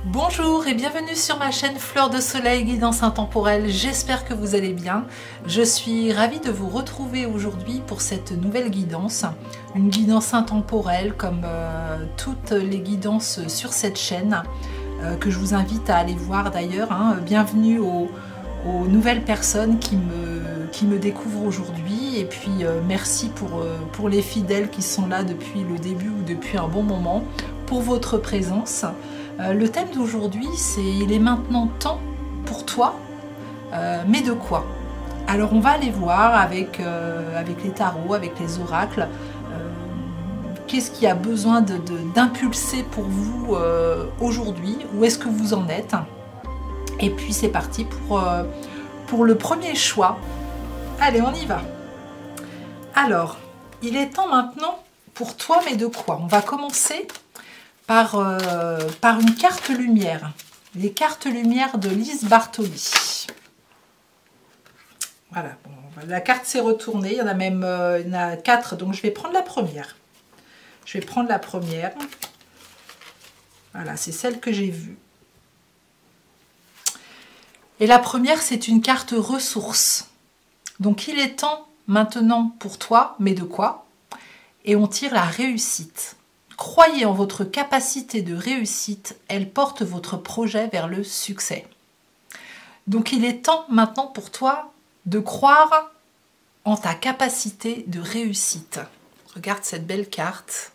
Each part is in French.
Bonjour et bienvenue sur ma chaîne Fleur de Soleil Guidance Intemporelle, j'espère que vous allez bien. Je suis ravie de vous retrouver aujourd'hui pour cette nouvelle guidance, une guidance intemporelle comme toutes les guidances sur cette chaîne, que je vous invite à aller voir d'ailleurs. Bienvenue aux nouvelles personnes qui me découvrent aujourd'hui et puis merci pour les fidèles qui sont là depuis le début ou depuis un bon moment, pour votre présence. Le thème d'aujourd'hui, c'est « Il est maintenant temps pour toi, mais de quoi ?» Alors on va aller voir avec les tarots, avec les oracles, qu'est-ce qui a besoin d'impulser pour vous aujourd'hui, où est-ce que vous en êtes. Et puis c'est parti pour le premier choix. Allez, on y va. Alors, il est temps maintenant pour toi, mais de quoi? On va commencer par une carte lumière, les cartes lumière de Lise Bartoli. Voilà, bon, la carte s'est retournée, il y en a même il y en a 4, donc je vais prendre la première. Je vais prendre la première. Voilà, c'est celle que j'ai vue. Et la première, c'est une carte ressources. Donc il est temps maintenant pour toi, mais de quoi? Et on tire la réussite. Croyez en votre capacité de réussite, elle porte votre projet vers le succès. Donc il est temps maintenant pour toi de croire en ta capacité de réussite. Regarde cette belle carte.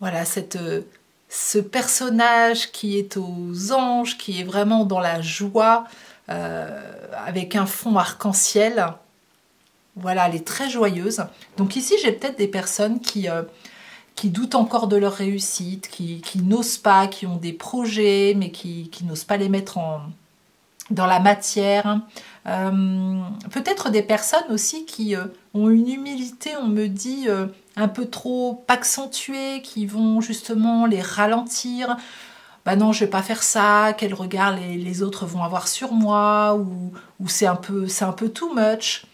Voilà, ce personnage qui est aux anges, qui est vraiment dans la joie, avec un fond arc-en-ciel. Voilà, elle est très joyeuse. Donc ici, j'ai peut-être des personnes qui doutent encore de leur réussite, qui n'osent pas, qui ont des projets, mais qui n'osent pas les mettre dans la matière. Peut-être des personnes aussi qui ont une humilité, on me dit, un peu trop accentuée, qui vont justement les ralentir. Bah non, je vais pas faire ça, quel regard les autres vont avoir sur moi, ou c'est un peu too much.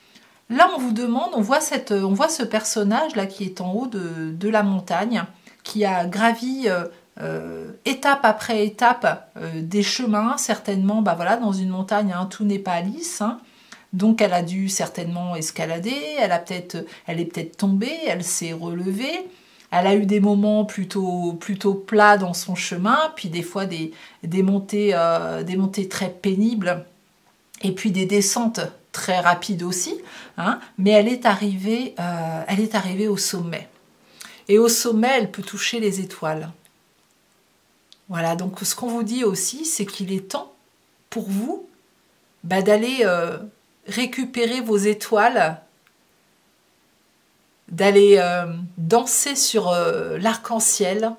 Là, on vous demande, on voit ce personnage-là qui est en haut de la montagne, qui a gravi étape après étape des chemins, certainement, bah voilà, dans une montagne, hein, tout n'est pas lisse, hein. Donc elle a dû certainement escalader, elle est peut-être tombée, elle s'est relevée, elle a eu des moments plutôt plats dans son chemin, puis des fois des montées très pénibles, et puis des descentes très rapides aussi, hein, mais elle est arrivée au sommet. Et au sommet, elle peut toucher les étoiles. Voilà, donc ce qu'on vous dit aussi, c'est qu'il est temps pour vous d'aller récupérer vos étoiles, d'aller danser sur l'arc-en-ciel.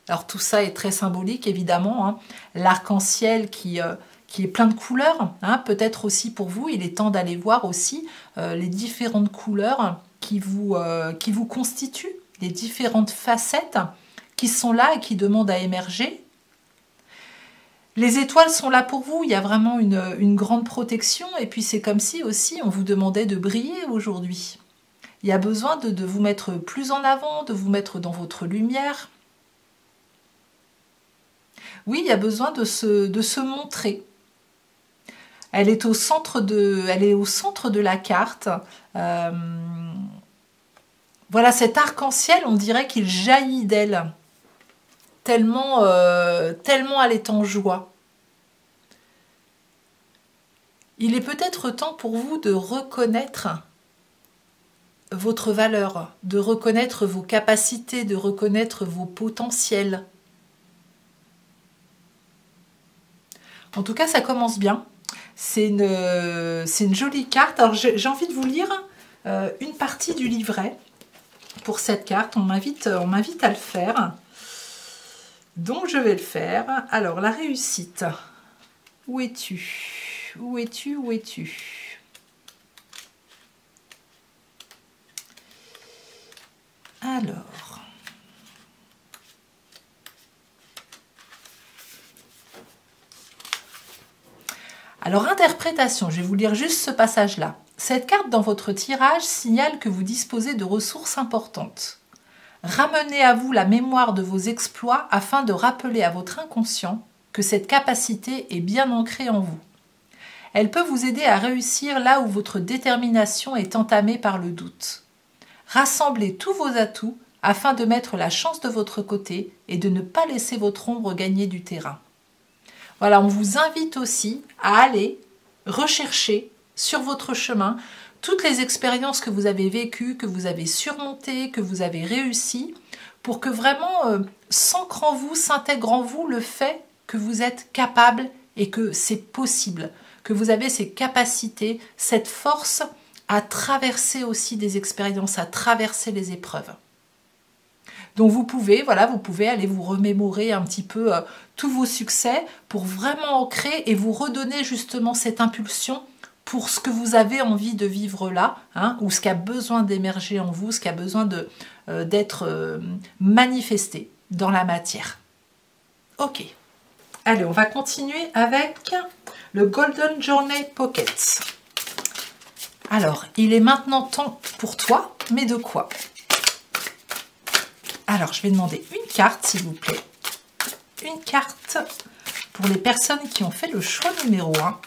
Alors tout ça est très symbolique, évidemment, hein. L'arc-en-ciel qui est plein de couleurs, hein. Peut-être aussi pour vous, il est temps d'aller voir aussi les différentes couleurs qui vous constituent, les différentes facettes qui sont là et qui demandent à émerger. Les étoiles sont là pour vous, il y a vraiment une grande protection, et puis c'est comme si aussi on vous demandait de briller aujourd'hui. Il y a besoin de vous mettre plus en avant, de vous mettre dans votre lumière. Oui, il y a besoin de se montrer. Elle est au centre de la carte. Voilà, cet arc-en-ciel, on dirait qu'il jaillit d'elle. Tellement elle est en joie. Il est peut-être temps pour vous de reconnaître votre valeur, de reconnaître vos capacités, de reconnaître vos potentiels. En tout cas, ça commence bien. C'est une jolie carte. Alors, j'ai envie de vous lire une partie du livret pour cette carte. On m'invite à le faire. Donc, je vais le faire. Alors, la réussite. Où es-tu? Où es-tu? Où es-tu? Alors... Alors, interprétation, je vais vous lire juste ce passage-là. Cette carte dans votre tirage signale que vous disposez de ressources importantes. Ramenez à vous la mémoire de vos exploits afin de rappeler à votre inconscient que cette capacité est bien ancrée en vous. Elle peut vous aider à réussir là où votre détermination est entamée par le doute. Rassemblez tous vos atouts afin de mettre la chance de votre côté et de ne pas laisser votre ombre gagner du terrain. Voilà, on vous invite aussi à aller rechercher sur votre chemin toutes les expériences que vous avez vécues, que vous avez surmontées, que vous avez réussies, pour que vraiment s'ancre en vous, s'intègre en vous le fait que vous êtes capable et que c'est possible, que vous avez ces capacités, cette force à traverser aussi des expériences, à traverser les épreuves. Donc vous pouvez aller vous remémorer un petit peu tous vos succès pour vraiment ancrer et vous redonner justement cette impulsion pour ce que vous avez envie de vivre là, hein, ou ce qui a besoin d'émerger en vous, ce qui a besoin d'être manifesté dans la matière. Ok. Allez, on va continuer avec le Golden Journey Pocket. Alors, il est maintenant temps pour toi, mais de quoi? Alors, je vais demander une carte, s'il vous plaît. Une carte pour les personnes qui ont fait le choix numéro 1.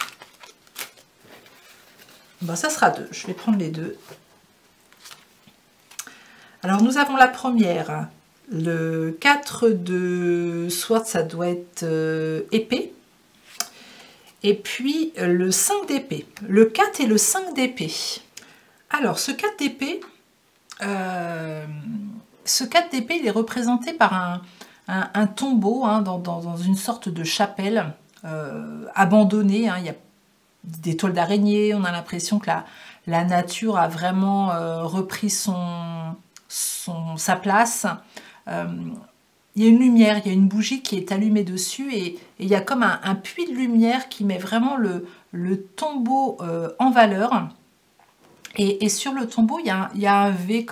Bon, ça sera 2. Je vais prendre les 2. Alors, nous avons la première. Le 4 de Swords, ça doit être épée. Et puis, le 5 d'épée. Le 4 et le 5 d'épée. Alors, ce 4 d'épée... Ce 4 d'épée, il est représenté par un tombeau, hein, dans une sorte de chapelle abandonnée. Hein. Il y a des toiles d'araignée, on a l'impression que la nature a vraiment repris sa place. Il y a une lumière, il y a une bougie qui est allumée dessus et il y a comme un puits de lumière qui met vraiment le tombeau en valeur. Et sur le tombeau, il y a un V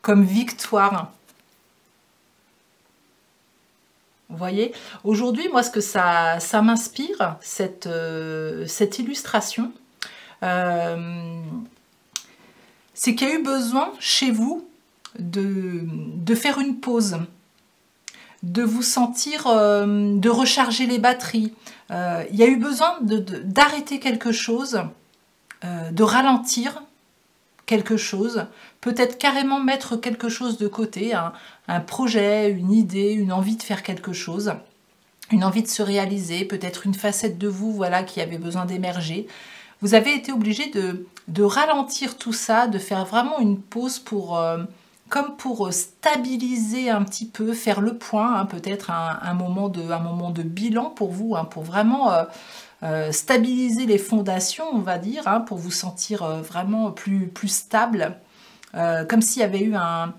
comme victoire. Vous voyez, aujourd'hui, moi, ce que ça m'inspire, cette illustration, c'est qu'il y a eu besoin chez vous de faire une pause, de vous sentir, de recharger les batteries. Il y a eu besoin d'arrêter quelque chose, de ralentir quelque chose, peut-être carrément mettre quelque chose de côté, un projet, une idée, une envie de faire quelque chose, une envie de se réaliser, peut-être une facette de vous, voilà, qui avait besoin d'émerger. Vous avez été obligé de ralentir tout ça, de faire vraiment une pause comme pour stabiliser un petit peu, faire le point, hein, peut-être un moment de bilan pour vous, hein, pour vraiment stabiliser les fondations, on va dire, hein, pour vous sentir vraiment plus stable, comme s'il y avait eu un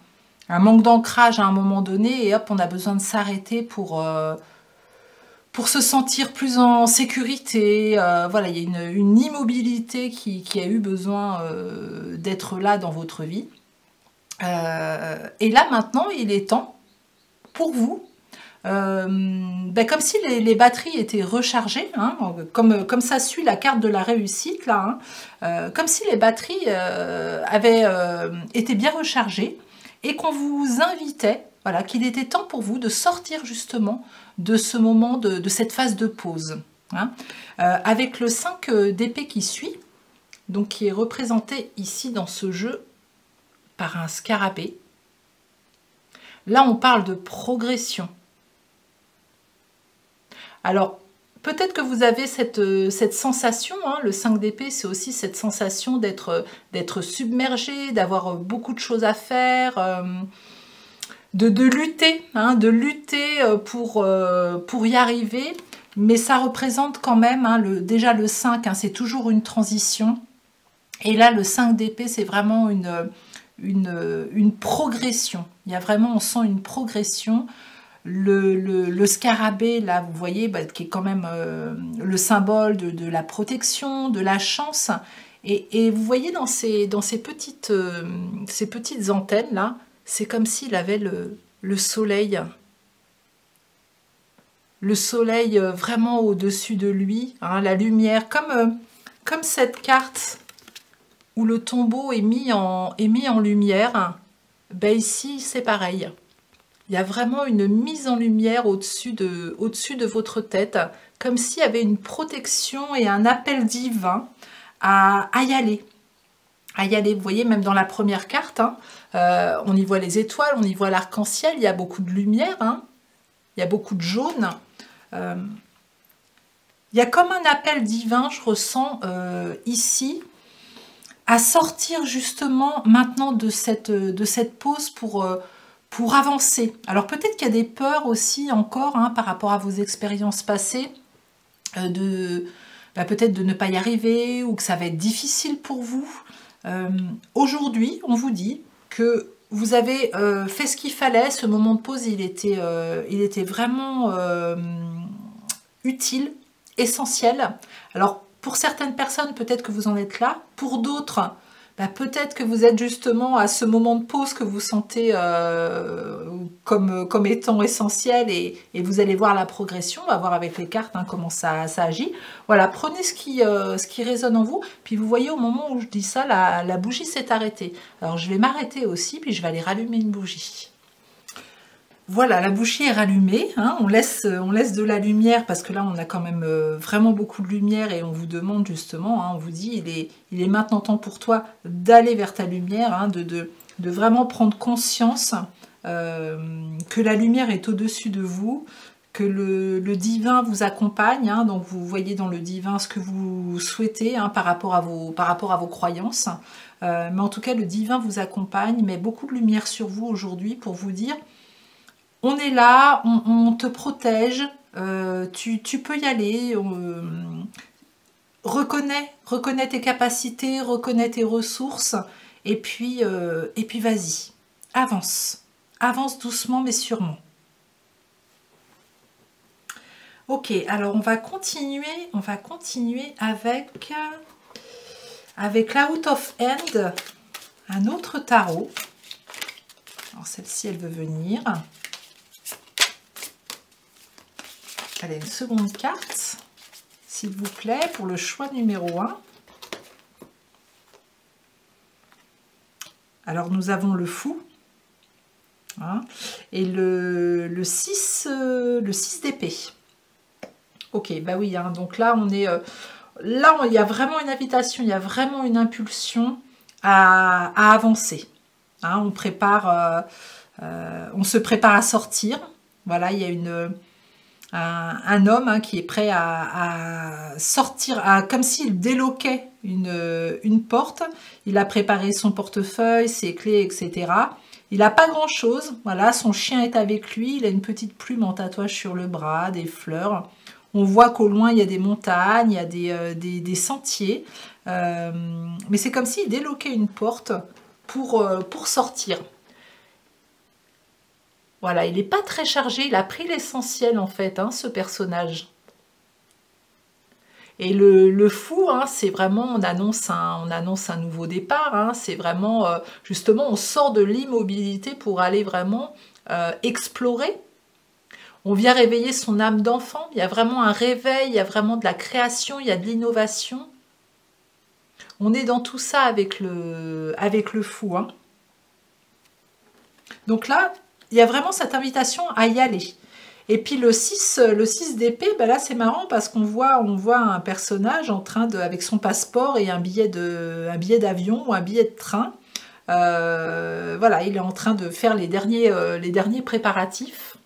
manque d'ancrage à un moment donné, et hop, on a besoin de s'arrêter pour se sentir plus en sécurité. Voilà, il y a une immobilité qui a eu besoin d'être là dans votre vie. Et là, maintenant, il est temps pour vous, comme si les batteries étaient rechargées, hein, comme ça suit la carte de la réussite, là, hein, comme si les batteries avaient été bien rechargées et qu'on vous invitait, voilà, qu'il était temps pour vous de sortir justement de ce moment, de cette phase de pause. Hein, avec le 5 d'épée qui suit, donc qui est représenté ici dans ce jeu par un scarabée. Là, on parle de progression. Alors, peut-être que vous avez cette sensation, hein, le 5 d'épée, c'est aussi cette sensation d'être submergé, d'avoir beaucoup de choses à faire, de lutter, hein, pour y arriver. Mais ça représente quand même, hein, déjà le 5, hein, c'est toujours une transition. Et là, le 5 d'épée, c'est vraiment une progression. Il y a vraiment, on sent une progression. Le scarabée, là, vous voyez, qui est quand même le symbole de la protection, de la chance. Et vous voyez dans ces petites antennes, là, c'est comme s'il avait le soleil. Le soleil vraiment au-dessus de lui, hein, la lumière, comme cette carte où le tombeau est mis en lumière. ben ici c'est pareil. Il y a vraiment une mise en lumière au-dessus de votre tête, comme s'il y avait une protection et un appel divin à y aller. À y aller, vous voyez, même dans la première carte, hein, on y voit les étoiles, on y voit l'arc-en-ciel, il y a beaucoup de lumière, hein, il y a beaucoup de jaune. Il y a comme un appel divin, je ressens ici, à sortir justement maintenant de cette pause pour avancer. Alors peut-être qu'il y a des peurs aussi encore hein, par rapport à vos expériences passées, peut-être de ne pas y arriver ou que ça va être difficile pour vous. Aujourd'hui, on vous dit que vous avez fait ce qu'il fallait, ce moment de pause, il était vraiment utile, essentiel. Alors, pour certaines personnes, peut-être que vous en êtes là. Pour d'autres, peut-être que vous êtes justement à ce moment de pause que vous sentez comme étant essentiel et vous allez voir la progression. On va voir avec les cartes hein, comment ça agit. Voilà, prenez ce qui résonne en vous. Puis vous voyez, au moment où je dis ça, la bougie s'est arrêtée. Alors, je vais m'arrêter aussi, puis je vais aller rallumer une bougie. Voilà, la bougie est rallumée, hein, on laisse de la lumière parce que là on a quand même vraiment beaucoup de lumière et on vous demande justement, hein, on vous dit il est maintenant temps pour toi d'aller vers ta lumière, hein, de vraiment prendre conscience que la lumière est au-dessus de vous, que le divin vous accompagne, hein, donc vous voyez dans le divin ce que vous souhaitez hein, par rapport à vos croyances, mais en tout cas le divin vous accompagne, met beaucoup de lumière sur vous aujourd'hui pour vous dire on est là, on te protège, tu peux y aller, reconnais tes capacités, reconnais tes ressources, et puis vas-y, avance doucement mais sûrement. Ok, alors on va continuer avec la Out of Hand, un autre tarot. Alors celle-ci, elle veut venir. Allez, une seconde carte, s'il vous plaît, pour le choix numéro 1. Alors, nous avons le fou. Hein, et le 6 d'épée. Ok, bah oui, hein, donc là, il y a vraiment une invitation, il y a vraiment une impulsion à avancer. Hein, on se prépare à sortir. Voilà, il y a un homme hein, qui est prêt à sortir, comme s'il déloquait une porte. Il a préparé son portefeuille, ses clés, etc. Il n'a pas grand-chose. Voilà, son chien est avec lui. Il a une petite plume en tatouage sur le bras, des fleurs. On voit qu'au loin, il y a des montagnes, il y a des sentiers. Mais c'est comme s'il déloquait une porte pour sortir. Voilà, il n'est pas très chargé, il a pris l'essentiel en fait, hein, ce personnage. Et le fou, hein, c'est vraiment, on annonce un nouveau départ, hein, c'est vraiment, justement, on sort de l'immobilité pour aller vraiment explorer. On vient réveiller son âme d'enfant, il y a vraiment un réveil, il y a vraiment de la création, il y a de l'innovation. On est dans tout ça avec le fou. Hein. Donc là, il y a vraiment cette invitation à y aller. Et puis le 6 d'épée, ben là c'est marrant parce qu'on voit un personnage en train avec son passeport et un billet d'avion ou un billet de train. Voilà, il est en train de faire les derniers préparatifs.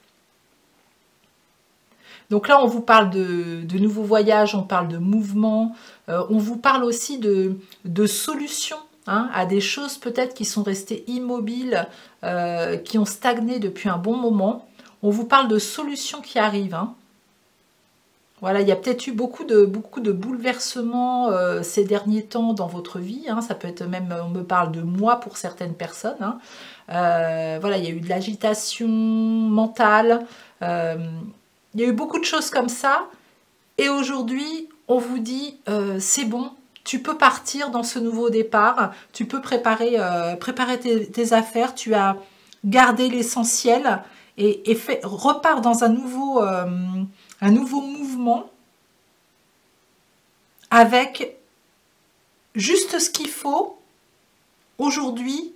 Donc là, on vous parle de nouveaux voyages, on parle de mouvements, on vous parle aussi de solutions. Hein, à des choses peut-être qui sont restées immobiles, qui ont stagné depuis un bon moment. On vous parle de solutions qui arrivent. Hein. Voilà, il y a peut-être eu beaucoup de bouleversements ces derniers temps dans votre vie. Hein. Ça peut être même, on me parle de mois pour certaines personnes. Hein. Voilà, il y a eu de l'agitation mentale. Il y a eu beaucoup de choses comme ça. Et aujourd'hui, on vous dit, c'est bon. Tu peux partir dans ce nouveau départ, tu peux préparer tes affaires, tu as gardé l'essentiel et repars dans un nouveau mouvement avec juste ce qu'il faut aujourd'hui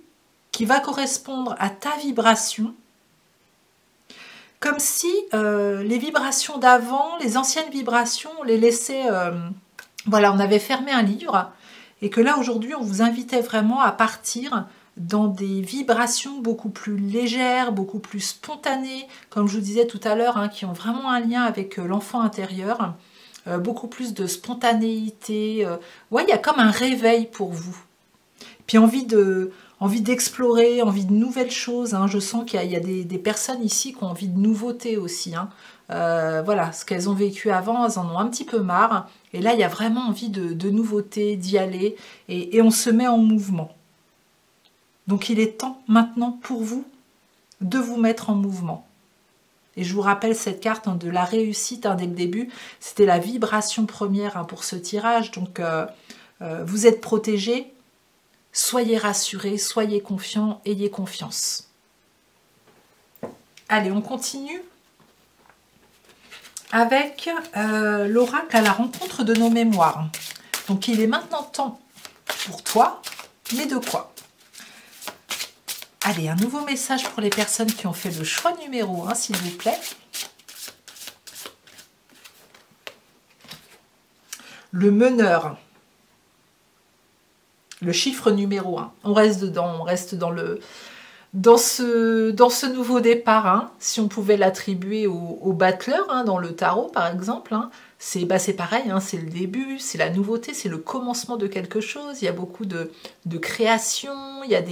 qui va correspondre à ta vibration, comme si les vibrations d'avant, les anciennes vibrations, on les laissait, voilà, on avait fermé un livre, et que là, aujourd'hui, on vous invitait vraiment à partir dans des vibrations beaucoup plus légères, beaucoup plus spontanées, comme je vous disais tout à l'heure, hein, qui ont vraiment un lien avec l'enfant intérieur, beaucoup plus de spontanéité. Ouais, il y a comme un réveil pour vous. Puis envie d'explorer, envie de nouvelles choses. Hein. Je sens qu'il y a des personnes ici qui ont envie de nouveautés aussi. Hein. Voilà, ce qu'elles ont vécu avant, elles en ont un petit peu marre. Et là, il y a vraiment envie de nouveautés, d'y aller. Et on se met en mouvement. Donc il est temps maintenant pour vous de vous mettre en mouvement. Et je vous rappelle cette carte de la réussite dès le début. C'était la vibration première pour ce tirage. Donc vous êtes protégés. Soyez rassurés, soyez confiants, ayez confiance. Allez, on continue avec l'oracle à la rencontre de nos mémoires. Donc il est maintenant temps pour toi, mais de quoi? Allez, un nouveau message pour les personnes qui ont fait le choix numéro 1, s'il vous plaît. Le meneur. Le chiffre numéro 1. On reste dedans, on reste dans ce nouveau départ. Hein, si on pouvait l'attribuer au battleur, hein, dans le tarot par exemple, hein, c'est pareil, hein, c'est le début, c'est la nouveauté, c'est le commencement de quelque chose. Il y a beaucoup de création, il y a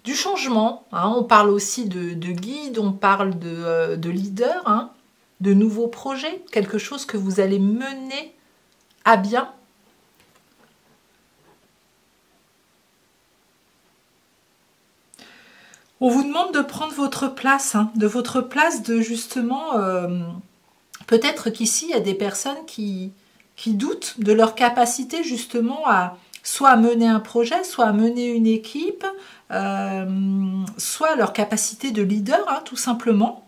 du changement. Hein, on parle aussi de guide, on parle de leader, hein, de nouveaux projets, quelque chose que vous allez mener à bien. On vous demande de prendre votre place, hein, de justement, peut-être qu'ici, il y a des personnes qui doutent de leur capacité justement soit à mener un projet, soit à mener une équipe, soit leur capacité de leader, hein, tout simplement.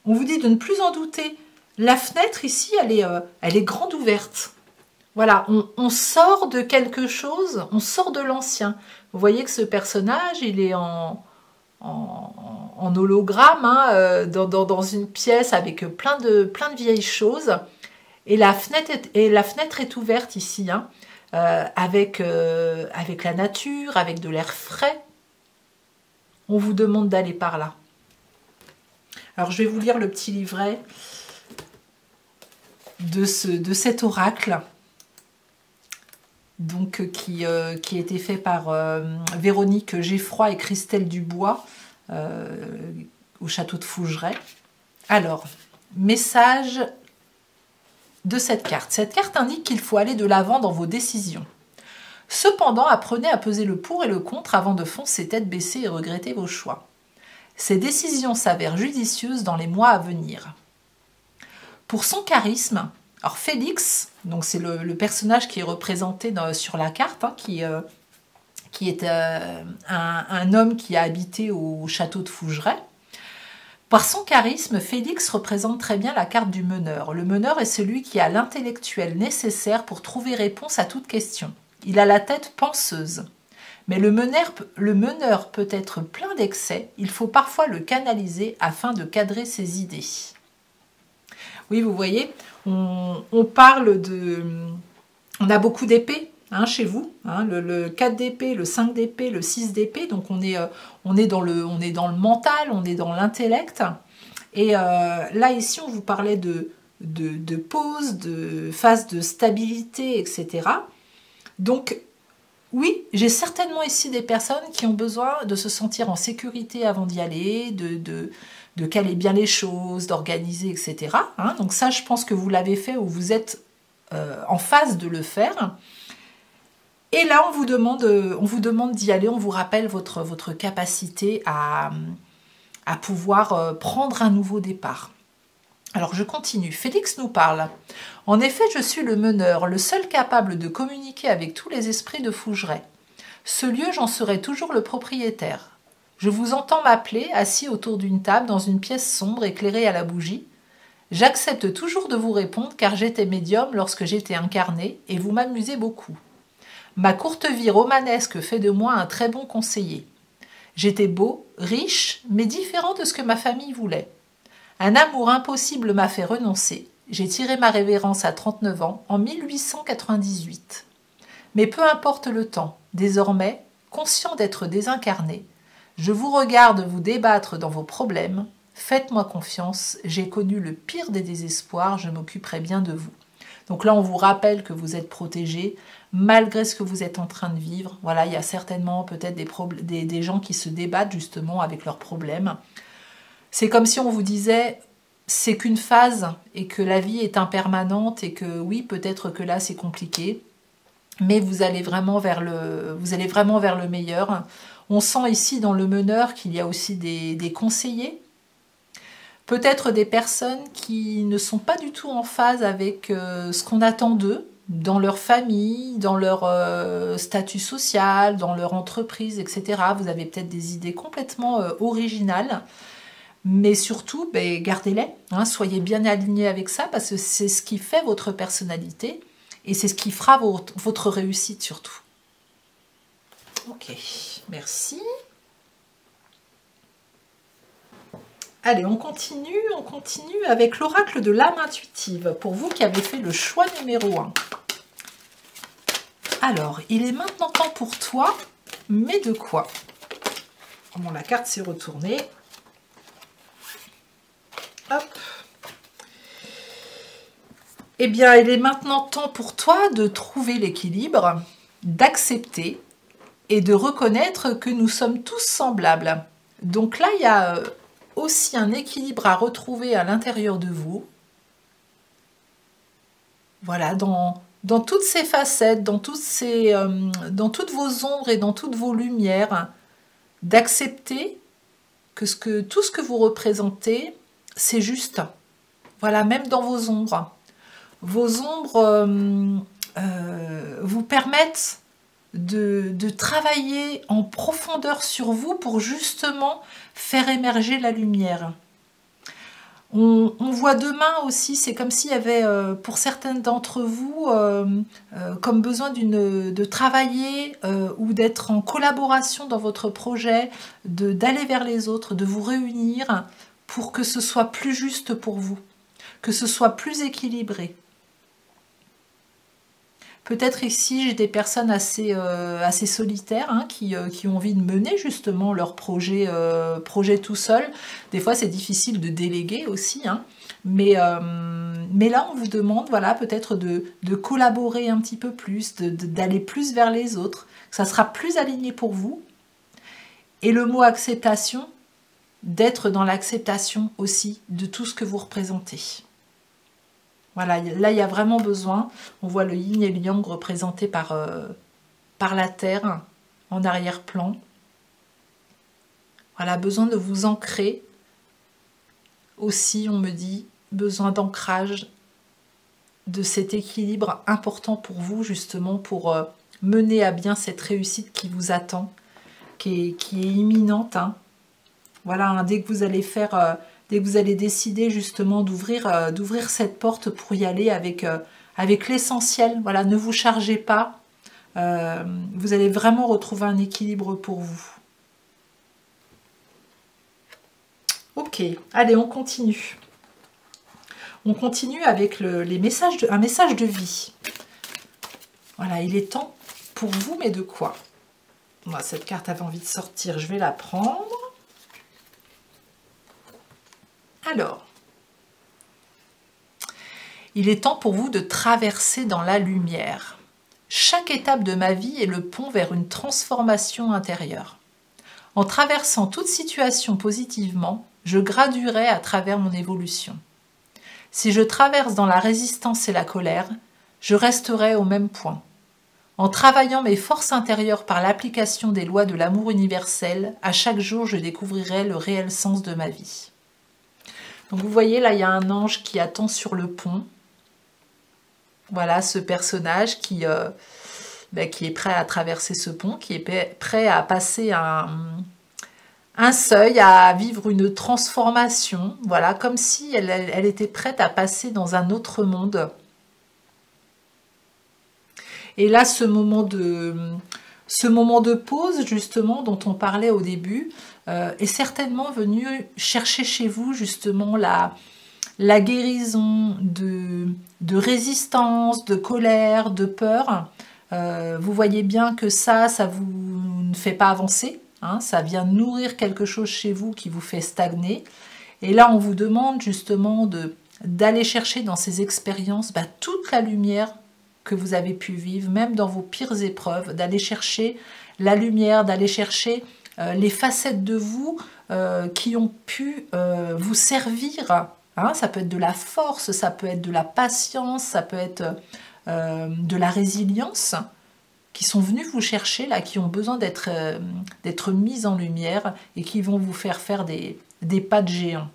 On vous dit de ne plus en douter. La fenêtre ici, elle est grande ouverte. Voilà, on sort de quelque chose, on sort de l'ancien. Vous voyez que ce personnage, il est en hologramme, hein, dans une pièce avec plein de vieilles choses. Et la fenêtre est ouverte ici, hein, avec la nature, avec de l'air frais. On vous demande d'aller par là. Alors, je vais vous lire le petit livret de cet oracle. Donc, qui a été fait par Véronique Geffroy et Christelle Dubois au château de Fougeray. Alors, message de cette carte. Cette carte indique qu'il faut aller de l'avant dans vos décisions. Cependant, apprenez à peser le pour et le contre avant de foncer tête baissée et regretter vos choix. Ces décisions s'avèrent judicieuses dans les mois à venir. Pour son charisme, alors Félix, donc c'est le personnage qui est représenté sur la carte, hein, qui est un homme qui a habité au château de Fougeray. Par son charisme, Félix représente très bien la carte du meneur. Le meneur est celui qui a l'intellectuel nécessaire pour trouver réponse à toute question. Il a la tête penseuse. Mais le meneur peut être plein d'excès, il faut parfois le canaliser afin de cadrer ses idées. Oui, vous voyez, on parle de... On a beaucoup d'épées, hein, chez vous, hein, le 4 d'épée, le 5 d'épée, le 6 d'épée, donc on est dans le mental, on est dans l'intellect. Et là, ici, on vous parlait de pause, de phase de stabilité, etc. Donc, oui, j'ai certainement ici des personnes qui ont besoin de se sentir en sécurité avant d'y aller, de caler bien les choses, d'organiser, etc. Hein, donc ça, je pense que vous l'avez fait ou vous êtes en phase de le faire. Et là, on vous demande d'y aller, on vous rappelle votre capacité à pouvoir prendre un nouveau départ. Alors, je continue. Félix nous parle. En effet, je suis le meneur, le seul capable de communiquer avec tous les esprits de Fougeray. Ce lieu, j'en serai toujours le propriétaire. Je vous entends m'appeler, assis autour d'une table dans une pièce sombre éclairée à la bougie. J'accepte toujours de vous répondre car j'étais médium lorsque j'étais incarné et vous m'amusez beaucoup. Ma courte vie romanesque fait de moi un très bon conseiller. J'étais beau, riche, mais différent de ce que ma famille voulait. Un amour impossible m'a fait renoncer. J'ai tiré ma révérence à 39 ans, en 1898. Mais peu importe le temps, désormais, conscient d'être désincarné, je vous regarde vous débattre dans vos problèmes. Faites-moi confiance, j'ai connu le pire des désespoirs, je m'occuperai bien de vous. Donc là, on vous rappelle que vous êtes protégé, malgré ce que vous êtes en train de vivre. Voilà, il y a certainement peut-être des gens qui se débattent justement avec leurs problèmes. C'est comme si on vous disait, c'est qu'une phase et que la vie est impermanente et que oui, peut-être que là, c'est compliqué, mais vous allez vraiment vers le meilleur. On sent ici dans le meneur qu'il y a aussi des conseillers, peut-être des personnes qui ne sont pas du tout en phase avec ce qu'on attend d'eux, dans leur famille, dans leur statut social, dans leur entreprise, etc. Vous avez peut-être des idées complètement originales, mais surtout, ben, gardez-les, hein, soyez bien alignés avec ça, parce que c'est ce qui fait votre personnalité, et c'est ce qui fera votre réussite surtout. Ok, merci. Allez, on continue avec l'oracle de l'âme intuitive, pour vous qui avez fait le choix numéro 1. Alors, il est maintenant temps pour toi, mais de quoi? Bon, la carte s'est retournée. Hop. Eh bien, il est maintenant temps pour toi de trouver l'équilibre, d'accepter et de reconnaître que nous sommes tous semblables. Donc là, il y a aussi un équilibre à retrouver à l'intérieur de vous. Voilà, dans toutes ces facettes, dans toutes vos ombres et dans toutes vos lumières, d'accepter que tout ce que vous représentez, c'est juste. Voilà, même dans vos ombres. Vos ombres vous permettent de travailler en profondeur sur vous pour justement faire émerger la lumière. On voit demain aussi, c'est comme s'il y avait pour certaines d'entre vous comme besoin de travailler ou d'être en collaboration dans votre projet, d'aller vers les autres, de vous réunir pour que ce soit plus juste pour vous, que ce soit plus équilibré. Peut-être ici, j'ai des personnes assez solitaires hein, qui ont envie de mener justement leur projet tout seul. Des fois, c'est difficile de déléguer aussi. Hein. Mais là, on vous demande voilà, peut-être de collaborer un petit peu plus, d'aller plus vers les autres. Ça sera plus aligné pour vous. Et le mot acceptation, d'être dans l'acceptation aussi de tout ce que vous représentez. Voilà, là, il y a vraiment besoin. On voit le yin et le yang représentés par la terre en arrière-plan. Voilà, besoin de vous ancrer. Aussi, on me dit, besoin d'ancrage, de cet équilibre important pour vous, justement, pour mener à bien cette réussite qui vous attend, qui est imminente. Hein. Voilà, hein, dès que vous allez faire... dès que vous allez décider justement d'ouvrir cette porte pour y aller avec l'essentiel, voilà, ne vous chargez pas, vous allez vraiment retrouver un équilibre pour vous. Ok, allez, on continue. On continue avec un message de vie. Voilà, il est temps pour vous, mais de quoi? Moi, cette carte avait envie de sortir, je vais la prendre. Alors, il est temps pour vous de traverser dans la lumière. Chaque étape de ma vie est le pont vers une transformation intérieure. En traversant toute situation positivement, je graduerai à travers mon évolution. Si je traverse dans la résistance et la colère, je resterai au même point. En travaillant mes forces intérieures par l'application des lois de l'amour universel, à chaque jour je découvrirai le réel sens de ma vie. Donc vous voyez, là, il y a un ange qui attend sur le pont. Voilà, ce personnage qui est prêt à traverser ce pont, qui est prêt à passer un seuil, à vivre une transformation. Voilà, comme si elle était prête à passer dans un autre monde. Et là, ce moment de pause, justement, dont on parlait au début, est certainement venu chercher chez vous, justement, la guérison de résistance, de colère, de peur. Vous voyez bien que ça vous ne fait pas avancer, hein, ça vient nourrir quelque chose chez vous qui vous fait stagner. Et là, on vous demande justement d'aller chercher dans ces expériences toute la lumière que vous avez pu vivre, même dans vos pires épreuves, d'aller chercher la lumière, d'aller chercher les facettes de vous qui ont pu vous servir. Hein, ça peut être de la force, ça peut être de la patience, ça peut être de la résilience, qui sont venus vous chercher, là, qui ont besoin d'être mises en lumière et qui vont vous faire des pas de géant.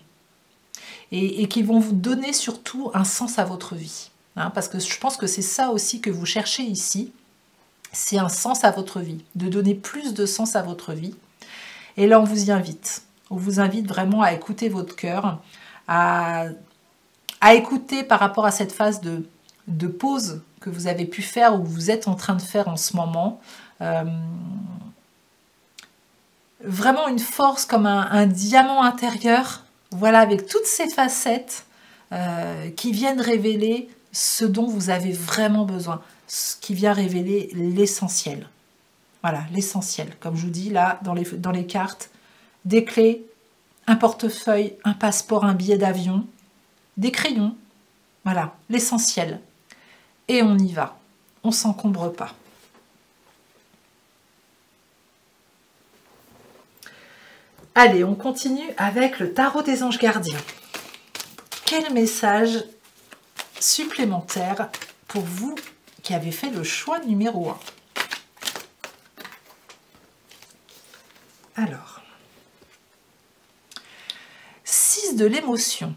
Et qui vont vous donner surtout un sens à votre vie. Hein, parce que je pense que c'est ça aussi que vous cherchez ici, c'est un sens à votre vie, de donner plus de sens à votre vie. Et là, on vous y invite. On vous invite vraiment à écouter votre cœur, à écouter par rapport à cette phase de pause que vous avez pu faire ou que vous êtes en train de faire en ce moment. Vraiment une force comme un diamant intérieur, voilà, avec toutes ces facettes qui viennent révéler ce dont vous avez vraiment besoin, ce qui vient révéler l'essentiel. Voilà, l'essentiel. Comme je vous dis là, dans les cartes, des clés, un portefeuille, un passeport, un billet d'avion, des crayons. Voilà, l'essentiel. Et on y va. On ne s'encombre pas. Allez, on continue avec le tarot des anges gardiens. Quel message supplémentaire pour vous qui avez fait le choix numéro 1? Alors, 6 de l'émotion.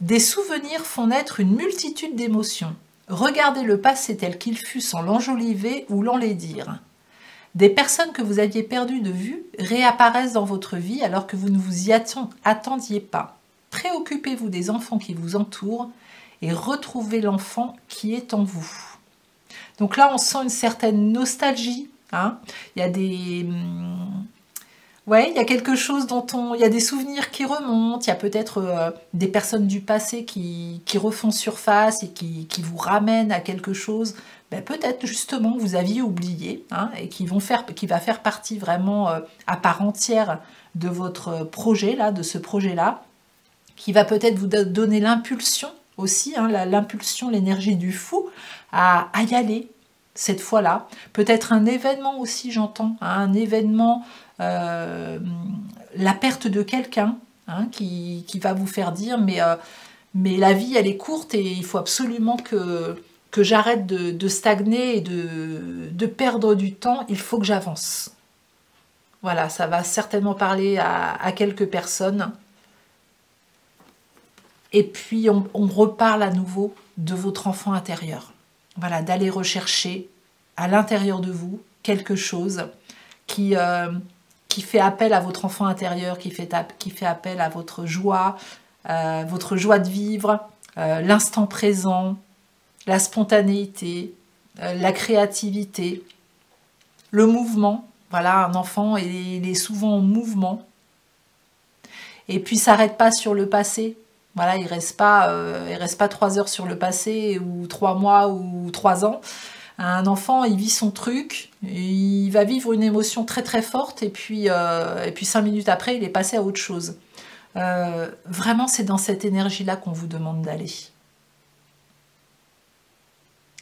Des souvenirs font naître une multitude d'émotions. Regardez le passé tel qu'il fut sans l'enjoliver ou l'enlaidir. Des personnes que vous aviez perdues de vue réapparaissent dans votre vie alors que vous ne vous y attendiez pas. Préoccupez-vous des enfants qui vous entourent et retrouvez l'enfant qui est en vous. Donc là, on sent une certaine nostalgie. Hein. Il y a il y a quelque chose il y a des souvenirs qui remontent, il y a peut-être des personnes du passé qui refont surface et qui vous ramènent à quelque chose, peut-être justement que vous aviez oublié, hein, et qui va faire partie vraiment à part entière de votre projet, là, de ce projet-là, qui va peut-être vous donner l'impulsion aussi, hein, l'impulsion, l'énergie du fou, à y aller cette fois-là. Peut-être un événement aussi, j'entends, hein, un événement... la perte de quelqu'un, hein, qui va vous faire dire mais la vie elle est courte et il faut absolument que j'arrête de stagner et de perdre du temps, il faut que j'avance. Voilà, ça va certainement parler à quelques personnes. Et puis on reparle à nouveau de votre enfant intérieur. Voilà, d'aller rechercher à l'intérieur de vous quelque chose qui fait appel à votre enfant intérieur, qui fait appel à votre joie de vivre, l'instant présent, la spontanéité, la créativité, le mouvement. Voilà, un enfant, il est souvent en mouvement. Et puis, il ne s'arrête pas sur le passé. Voilà, il ne reste pas 3 heures sur le passé, ou 3 mois, ou 3 ans. Un enfant, il vit son truc, il va vivre une émotion très très forte et puis 5 minutes après, il est passé à autre chose. Vraiment, c'est dans cette énergie-là qu'on vous demande d'aller.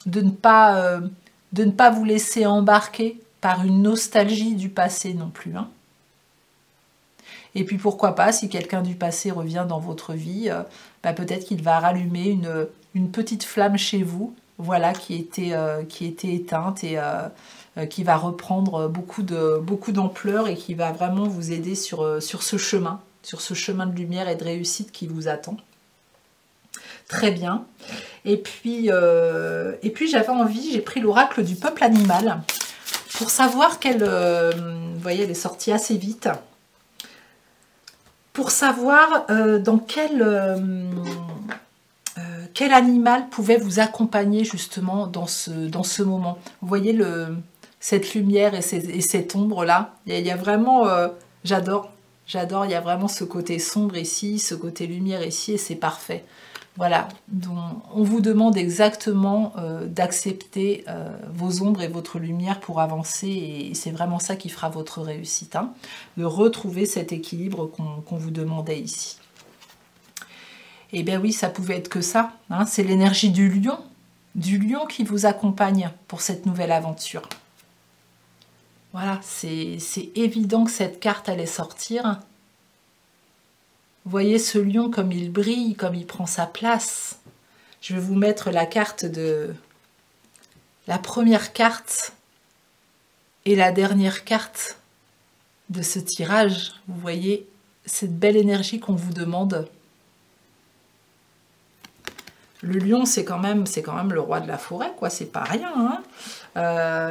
De ne pas vous laisser embarquer par une nostalgie du passé non plus. Hein. Et puis pourquoi pas, si quelqu'un du passé revient dans votre vie, peut-être qu'il va rallumer une petite flamme chez vous, voilà, qui était éteinte et qui va reprendre beaucoup d'ampleur et qui va vraiment vous aider sur ce chemin de lumière et de réussite qui vous attend. Très bien. Et puis j'avais envie, j'ai pris l'oracle du peuple animal pour savoir vous voyez, elle est sortie assez vite. Pour savoir dans quel quel animal pouvait vous accompagner justement dans ce moment. Vous voyez cette lumière et cette ombre-là. Il y a vraiment... j'adore, il y a vraiment ce côté sombre ici, ce côté lumière ici, et c'est parfait. Voilà, donc on vous demande exactement d'accepter vos ombres et votre lumière pour avancer, et c'est vraiment ça qui fera votre réussite, hein, de retrouver cet équilibre qu'on vous demandait ici. Et bien oui, ça pouvait être que ça, hein, c'est l'énergie du lion qui vous accompagne pour cette nouvelle aventure. Voilà, c'est évident que cette carte allait sortir. Vous voyez ce lion comme il brille, comme il prend sa place. Je vais vous mettre la carte la première carte et la dernière carte de ce tirage. Vous voyez cette belle énergie qu'on vous demande. Le lion, c'est quand même le roi de la forêt, quoi. C'est pas rien, hein.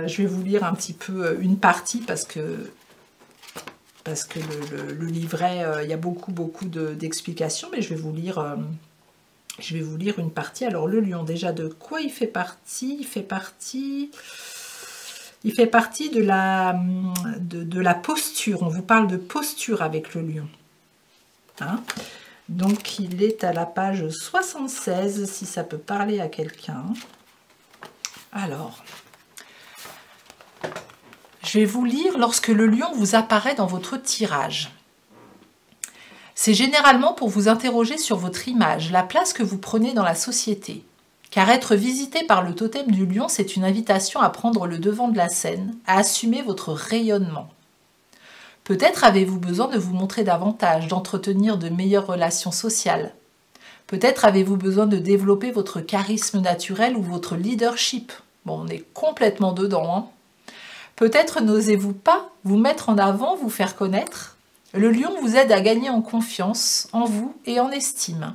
Je vais vous lire un petit peu une partie parce que le livret, il y a beaucoup d'explications, mais je vais vous lire une partie. Alors le lion, déjà de quoi il fait partie? Il fait partie de la posture. On vous parle de posture avec le lion, hein. Donc il est à la page 76, si ça peut parler à quelqu'un. Alors, je vais vous lire lorsque le lion vous apparaît dans votre tirage. C'est généralement pour vous interroger sur votre image, la place que vous prenez dans la société. Car être visité par le totem du lion, c'est une invitation à prendre le devant de la scène, à assumer votre rayonnement. Peut-être avez-vous besoin de vous montrer davantage, d'entretenir de meilleures relations sociales. Peut-être avez-vous besoin de développer votre charisme naturel ou votre leadership. Bon, on est complètement dedans, hein. Peut-être n'osez-vous pas vous mettre en avant, vous faire connaître. Le lion vous aide à gagner en confiance, en vous et en estime.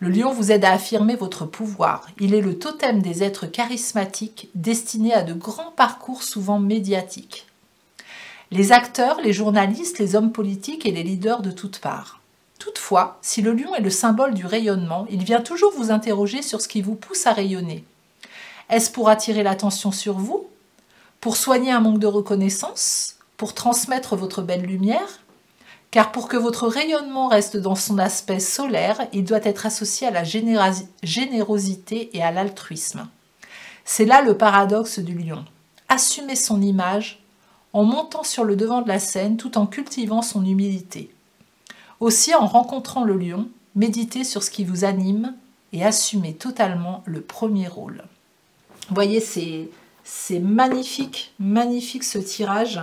Le lion vous aide à affirmer votre pouvoir. Il est le totem des êtres charismatiques destinés à de grands parcours souvent médiatiques. Les acteurs, les journalistes, les hommes politiques et les leaders de toutes parts. Toutefois, si le lion est le symbole du rayonnement, il vient toujours vous interroger sur ce qui vous pousse à rayonner. Est-ce pour attirer l'attention sur vous? Pour soigner un manque de reconnaissance? Pour transmettre votre belle lumière? Car pour que votre rayonnement reste dans son aspect solaire, il doit être associé à la générosité et à l'altruisme. C'est là le paradoxe du lion. Assumer son image en montant sur le devant de la scène tout en cultivant son humilité. Aussi, en rencontrant le lion, méditez sur ce qui vous anime et assumez totalement le premier rôle. Vous voyez, c'est magnifique, magnifique ce tirage,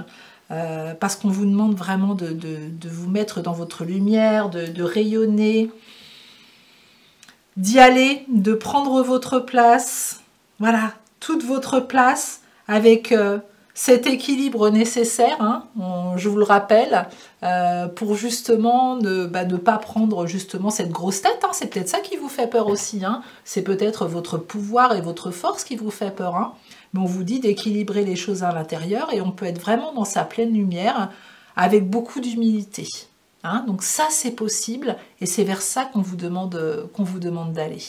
parce qu'on vous demande vraiment de vous mettre dans votre lumière, de rayonner, d'y aller, de prendre votre place, voilà, toute votre place avec... cet équilibre nécessaire, hein, je vous le rappelle, pour justement ne pas prendre justement cette grosse tête, hein, c'est peut-être ça qui vous fait peur aussi, hein, c'est peut-être votre pouvoir et votre force qui vous fait peur, hein, mais on vous dit d'équilibrer les choses à l'intérieur et on peut être vraiment dans sa pleine lumière avec beaucoup d'humilité. Hein, donc ça c'est possible et c'est vers ça qu'on vous demande d'aller.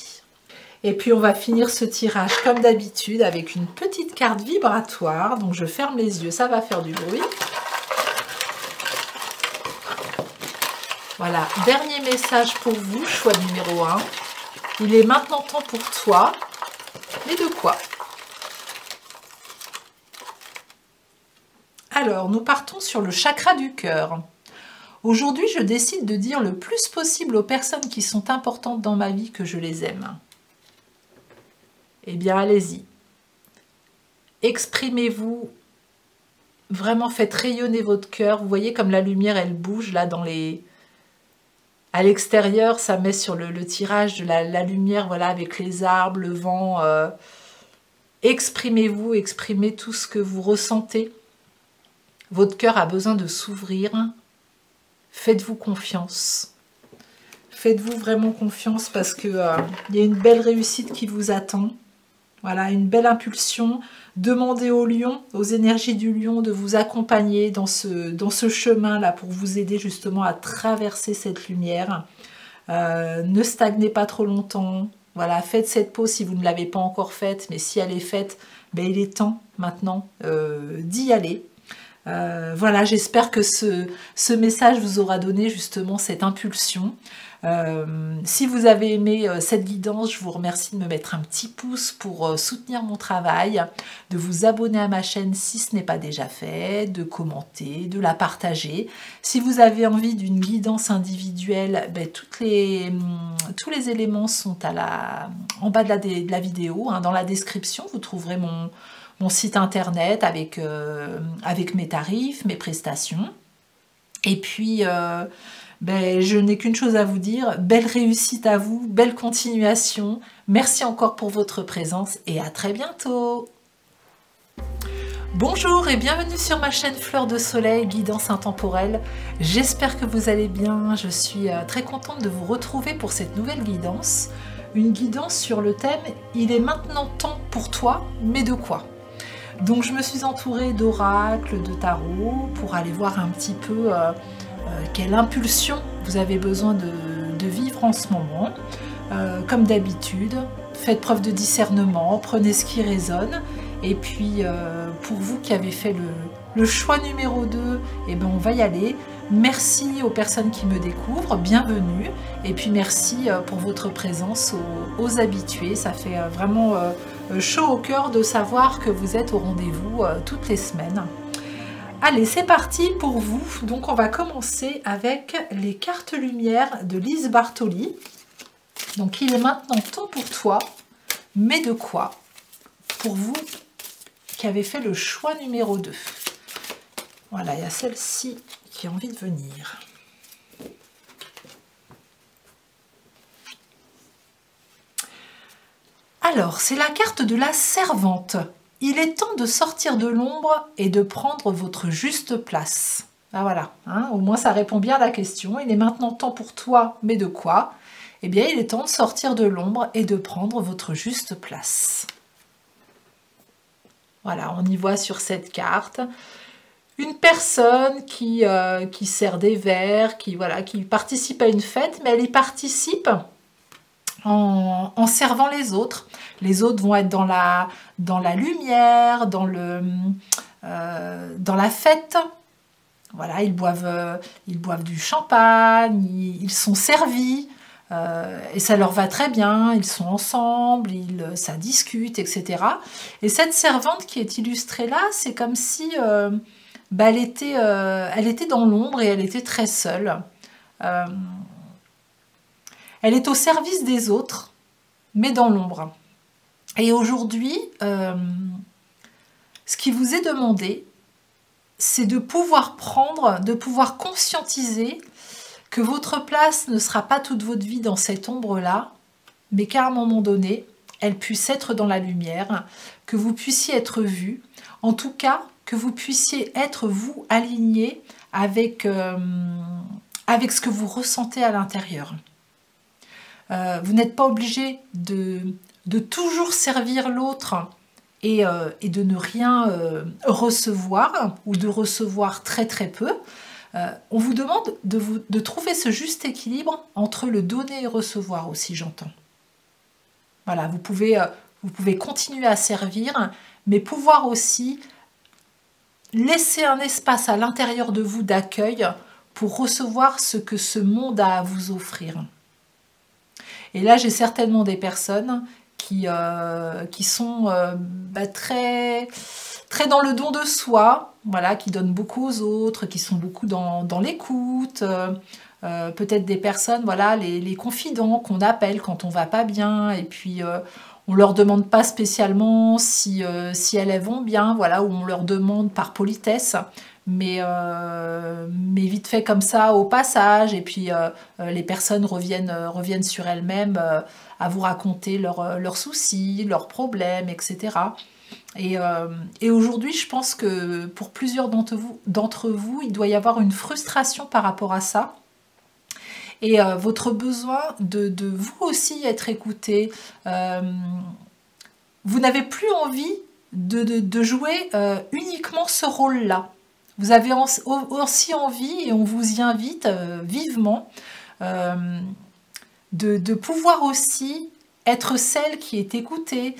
Et puis on va finir ce tirage comme d'habitude avec une petite carte vibratoire. Donc je ferme les yeux, ça va faire du bruit. Voilà, dernier message pour vous, choix numéro 1. Il est maintenant temps pour toi. Mais de quoi? Alors, nous partons sur le chakra du cœur. Aujourd'hui, je décide de dire le plus possible aux personnes qui sont importantes dans ma vie que je les aime. Eh bien, allez-y. Exprimez-vous. Vraiment, faites rayonner votre cœur. Vous voyez comme la lumière, elle bouge là dans les... À l'extérieur, ça met sur le tirage de la lumière, voilà, avec les arbres, le vent. Exprimez-vous, exprimez tout ce que vous ressentez. Votre cœur a besoin de s'ouvrir. Faites-vous confiance. Faites-vous vraiment confiance parce que y a une belle réussite qui vous attend. Voilà, une belle impulsion. Demandez au lion, aux énergies du lion, de vous accompagner dans ce chemin-là pour vous aider justement à traverser cette lumière. Ne stagnez pas trop longtemps. Voilà, faites cette pause si vous ne l'avez pas encore faite, mais si elle est faite, ben, il est temps maintenant d'y aller. Voilà, j'espère que ce message vous aura donné justement cette impulsion. Si vous avez aimé cette guidance, je vous remercie de me mettre un petit pouce pour soutenir mon travail, de vous abonner à ma chaîne si ce n'est pas déjà fait, de commenter, de la partager. Si vous avez envie d'une guidance individuelle, ben, tous les éléments sont en bas de la vidéo, hein, dans la description, vous trouverez mon site internet avec mes tarifs, mes prestations. Et puis, ben, je n'ai qu'une chose à vous dire, belle réussite à vous, belle continuation. Merci encore pour votre présence et à très bientôt. Bonjour et bienvenue sur ma chaîne Fleur de Soleil, guidance intemporelle. J'espère que vous allez bien. Je suis très contente de vous retrouver pour cette nouvelle guidance. Une guidance sur le thème « Il est maintenant temps pour toi, mais de quoi ?» Donc je me suis entourée d'oracles, de tarot pour aller voir un petit peu quelle impulsion vous avez besoin de vivre en ce moment. Comme d'habitude, faites preuve de discernement, prenez ce qui résonne. Et puis pour vous qui avez fait le choix numéro 2, eh ben, on va y aller. Merci aux personnes qui me découvrent, bienvenue. Et puis merci pour votre présence aux habitués. Ça fait vraiment chaud au cœur de savoir que vous êtes au rendez-vous toutes les semaines. Allez, c'est parti pour vous. Donc on va commencer avec les cartes lumière de Lise Bartoli. Donc il est maintenant temps pour toi, mais de quoi? Pour vous qui avez fait le choix numéro 2. Voilà, il y a celle-ci qui a envie de venir. Alors, c'est la carte de la servante. Il est temps de sortir de l'ombre et de prendre votre juste place. Ah voilà, hein, au moins ça répond bien à la question. Il est maintenant temps pour toi, mais de quoi? Eh bien, il est temps de sortir de l'ombre et de prendre votre juste place. Voilà, on y voit sur cette carte une personne qui sert des verres, qui participe à une fête, mais elle y participe en servant les autres. Les autres vont être dans la lumière, dans la fête. Voilà, ils boivent du champagne, ils sont servis. Et ça leur va très bien, ils sont ensemble, ça discute, etc. Et cette servante qui est illustrée là, c'est comme si elle était dans l'ombre et elle était très seule. Elle est au service des autres, mais dans l'ombre. Et aujourd'hui, ce qui vous est demandé, c'est de pouvoir conscientiser que votre place ne sera pas toute votre vie dans cette ombre-là, mais qu'à un moment donné, elle puisse être dans la lumière, que vous puissiez être vu, en tout cas, que vous puissiez être, vous, aligné avec ce que vous ressentez à l'intérieur. Vous n'êtes pas obligé de toujours servir l'autre et de ne rien recevoir, ou de recevoir très très peu. On vous demande de trouver ce juste équilibre entre le donner et recevoir aussi, j'entends. Voilà, vous pouvez continuer à servir, mais pouvoir aussi laisser un espace à l'intérieur de vous d'accueil pour recevoir ce que ce monde a à vous offrir. Et là, j'ai certainement des personnes qui sont très, très dans le don de soi, voilà, qui donnent beaucoup aux autres, qui sont beaucoup dans l'écoute, peut-être des personnes, voilà, les confidents qu'on appelle quand on va pas bien, et puis on leur demande pas spécialement si elles vont bien, voilà, ou on leur demande par politesse, mais vite fait comme ça au passage, et puis les personnes reviennent sur elles-mêmes à vous raconter leurs soucis, leurs problèmes, etc. Et aujourd'hui, je pense que pour plusieurs d'entre vous, il doit y avoir une frustration par rapport à ça. Et votre besoin de vous aussi être écouté. Vous n'avez plus envie de jouer uniquement ce rôle-là. Vous avez aussi envie, et on vous y invite vivement, de pouvoir aussi être celle qui est écoutée,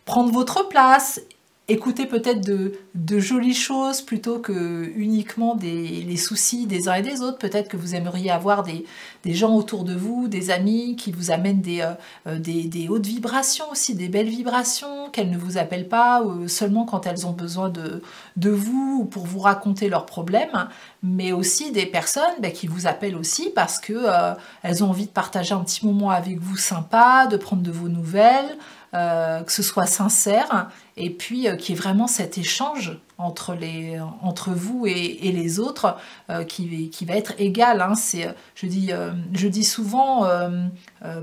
prendre votre place, écouter peut-être de jolies choses plutôt que uniquement les soucis des uns et des autres. Peut-être que vous aimeriez avoir des gens autour de vous, des amis qui vous amènent des hautes vibrations aussi, des belles vibrations, qu'elles ne vous appellent pas seulement quand elles ont besoin de vous ou pour vous raconter leurs problèmes, mais aussi des personnes qui vous appellent aussi parce que elles ont envie de partager un petit moment avec vous sympa, de prendre de vos nouvelles, que ce soit sincère, et puis qu'il y ait vraiment cet échange entre vous et les autres qui va être égal. Hein. Je dis souvent,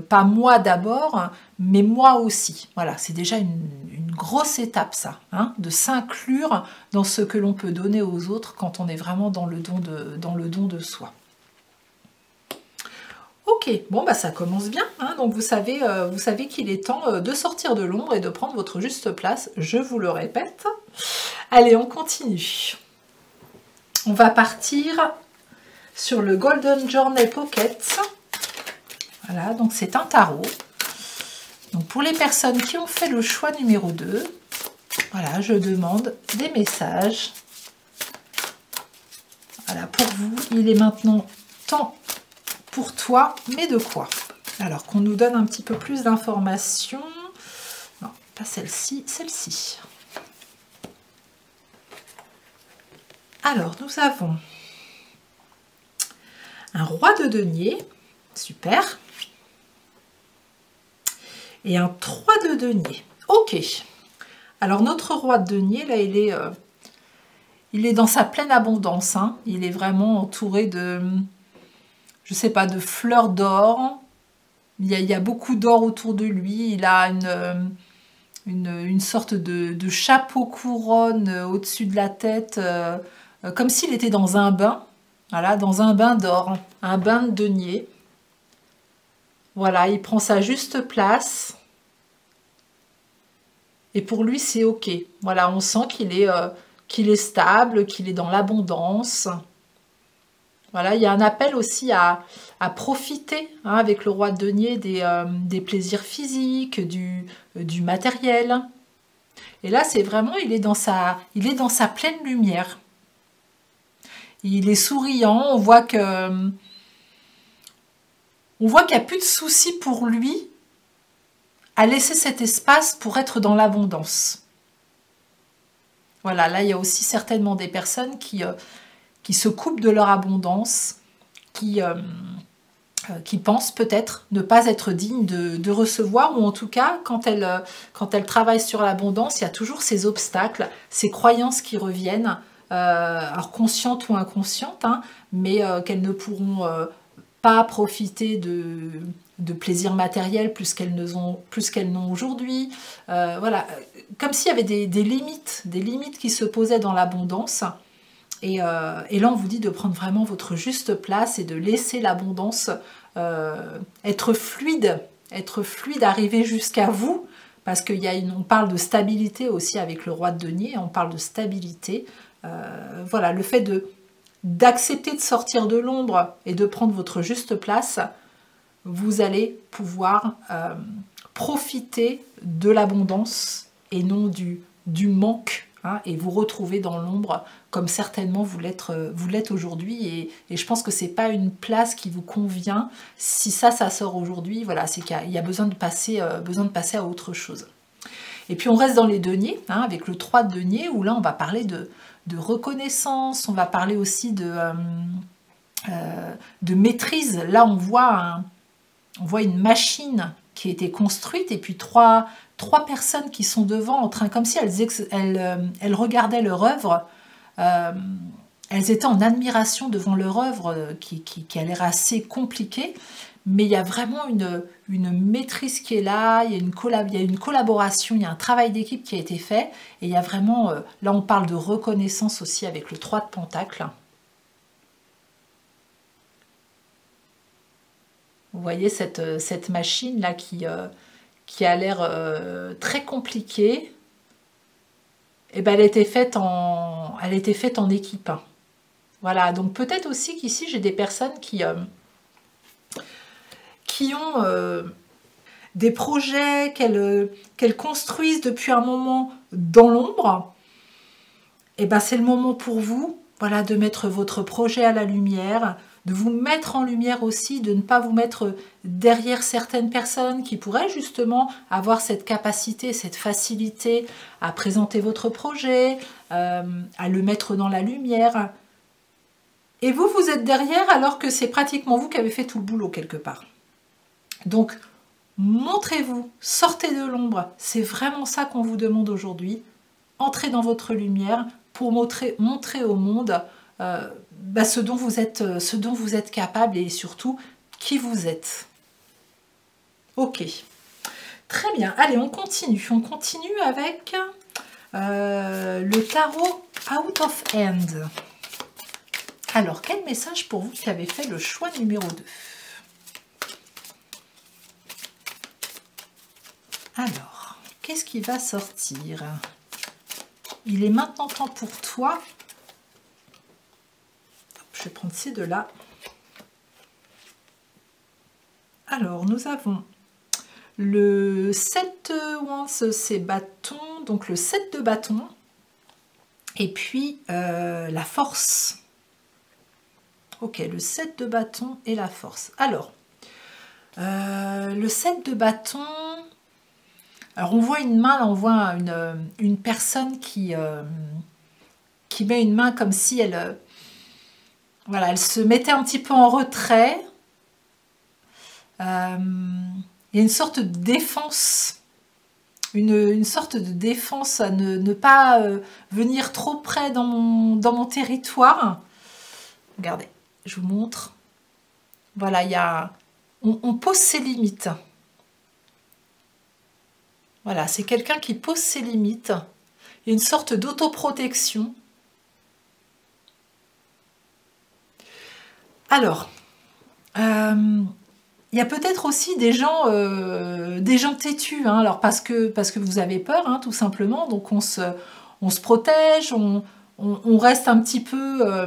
pas moi d'abord, mais moi aussi. Voilà, c'est déjà une grosse étape ça, hein, de s'inclure dans ce que l'on peut donner aux autres quand on est vraiment dans le don de soi. Ok, bon bah ça commence bien, hein, donc vous savez qu'il est temps de sortir de l'ombre et de prendre votre juste place, je vous le répète. Allez, on continue. On va partir sur le Golden Journey Pocket. Voilà, donc c'est un tarot. Donc pour les personnes qui ont fait le choix numéro 2, voilà, je demande des messages. Voilà, pour vous, il est maintenant temps pour toi, mais de quoi? Alors qu'on nous donne un petit peu plus d'informations. Non, pas celle-ci, celle-ci. Alors, nous avons un roi de denier, super, et un 3 de denier. Ok. Alors, notre roi de denier, là, il est dans sa pleine abondance. Hein. Il est vraiment entouré de... je sais pas, de fleurs d'or. Il y a beaucoup d'or autour de lui. Il a une sorte de chapeau couronne au-dessus de la tête, comme s'il était dans un bain. Voilà, dans un bain d'or, un bain de denier. Voilà, il prend sa juste place. Et pour lui, c'est ok. Voilà, on sent qu'il est stable, qu'il est dans l'abondance. Voilà, il y a un appel aussi à profiter, hein, avec le roi de denier, des plaisirs physiques, du matériel. Et là, c'est vraiment, il est dans sa pleine lumière. Il est souriant, on voit qu'il n'y a plus de soucis pour lui à laisser cet espace pour être dans l'abondance. Voilà, là, il y a aussi certainement des personnes qui se coupent de leur abondance, qui pensent peut-être ne pas être dignes de recevoir, ou en tout cas, quand elles travaillent sur l'abondance, il y a toujours ces obstacles, ces croyances qui reviennent, alors conscientes ou inconscientes, hein, mais qu'elles ne pourront pas profiter de plaisirs matériels plus qu'elles n'ont aujourd'hui. Voilà, comme s'il y avait des limites qui se posaient dans l'abondance. Et là, on vous dit de prendre vraiment votre juste place et de laisser l'abondance être fluide, arriver jusqu'à vous, parce qu'on parle de stabilité aussi avec le roi de denier, on parle de stabilité. Voilà, le fait d'accepter de sortir de l'ombre et de prendre votre juste place, vous allez pouvoir profiter de l'abondance et non du manque, hein, et vous retrouver dans l'ombre comme certainement vous l'êtes aujourd'hui, et je pense que c'est pas une place qui vous convient. Si ça sort aujourd'hui, voilà, c'est qu'il y a besoin de passer à autre chose. Et puis on reste dans les deniers, hein, avec le 3 de denier, où là on va parler de reconnaissance, on va parler aussi de maîtrise. Là on voit une machine qui a été construite, et puis trois personnes qui sont devant, en train, comme si elles regardaient leur œuvre. Elles étaient en admiration devant leur œuvre qui a l'air assez compliquée, mais il y a vraiment une maîtrise qui est là, il y a une collaboration, il y a un travail d'équipe qui a été fait, et il y a vraiment, là on parle de reconnaissance aussi avec le 3 de Pentacle. Vous voyez cette machine-là qui a l'air très compliquée. Eh ben, elle était faite en équipe. Voilà, donc peut-être aussi qu'ici j'ai des personnes qui qui ont des projets qu'elles construisent depuis un moment dans l'ombre, et ben c'est le moment pour vous, voilà, de mettre votre projet à la lumière, de vous mettre en lumière aussi, de ne pas vous mettre derrière certaines personnes qui pourraient justement avoir cette capacité, cette facilité à présenter votre projet, à le mettre dans la lumière. Et vous, vous êtes derrière alors que c'est pratiquement vous qui avez fait tout le boulot quelque part. Donc, montrez-vous, sortez de l'ombre, c'est vraiment ça qu'on vous demande aujourd'hui. Entrez dans votre lumière pour montrer au monde ce dont vous êtes capable et surtout qui vous êtes. Ok, très bien. Allez, on continue. On continue avec le tarot Out of Hand. Alors, quel message pour vous qui avez fait le choix numéro 2? Alors, qu'est-ce qui va sortir? Il est maintenant temps pour toi. Je vais prendre ces deux-là. Alors, nous avons le 7 Wands, c'est bâton, donc le 7 de bâton. Et puis, la force. Ok, le 7 de bâton et la force. Alors, le 7 de bâton... Alors, on voit une main, là, on voit une personne qui met une main comme si elle... voilà, elle se mettait un petit peu en retrait. Il y a une sorte de défense. Une sorte de défense à ne pas venir trop près dans mon territoire. Regardez, je vous montre. Voilà, on pose ses limites. Voilà, c'est quelqu'un qui pose ses limites. Il y a une sorte d'autoprotection. Alors, il y a peut-être aussi des gens têtus, hein, alors parce que vous avez peur, hein, tout simplement. Donc on se protège, on reste un petit peu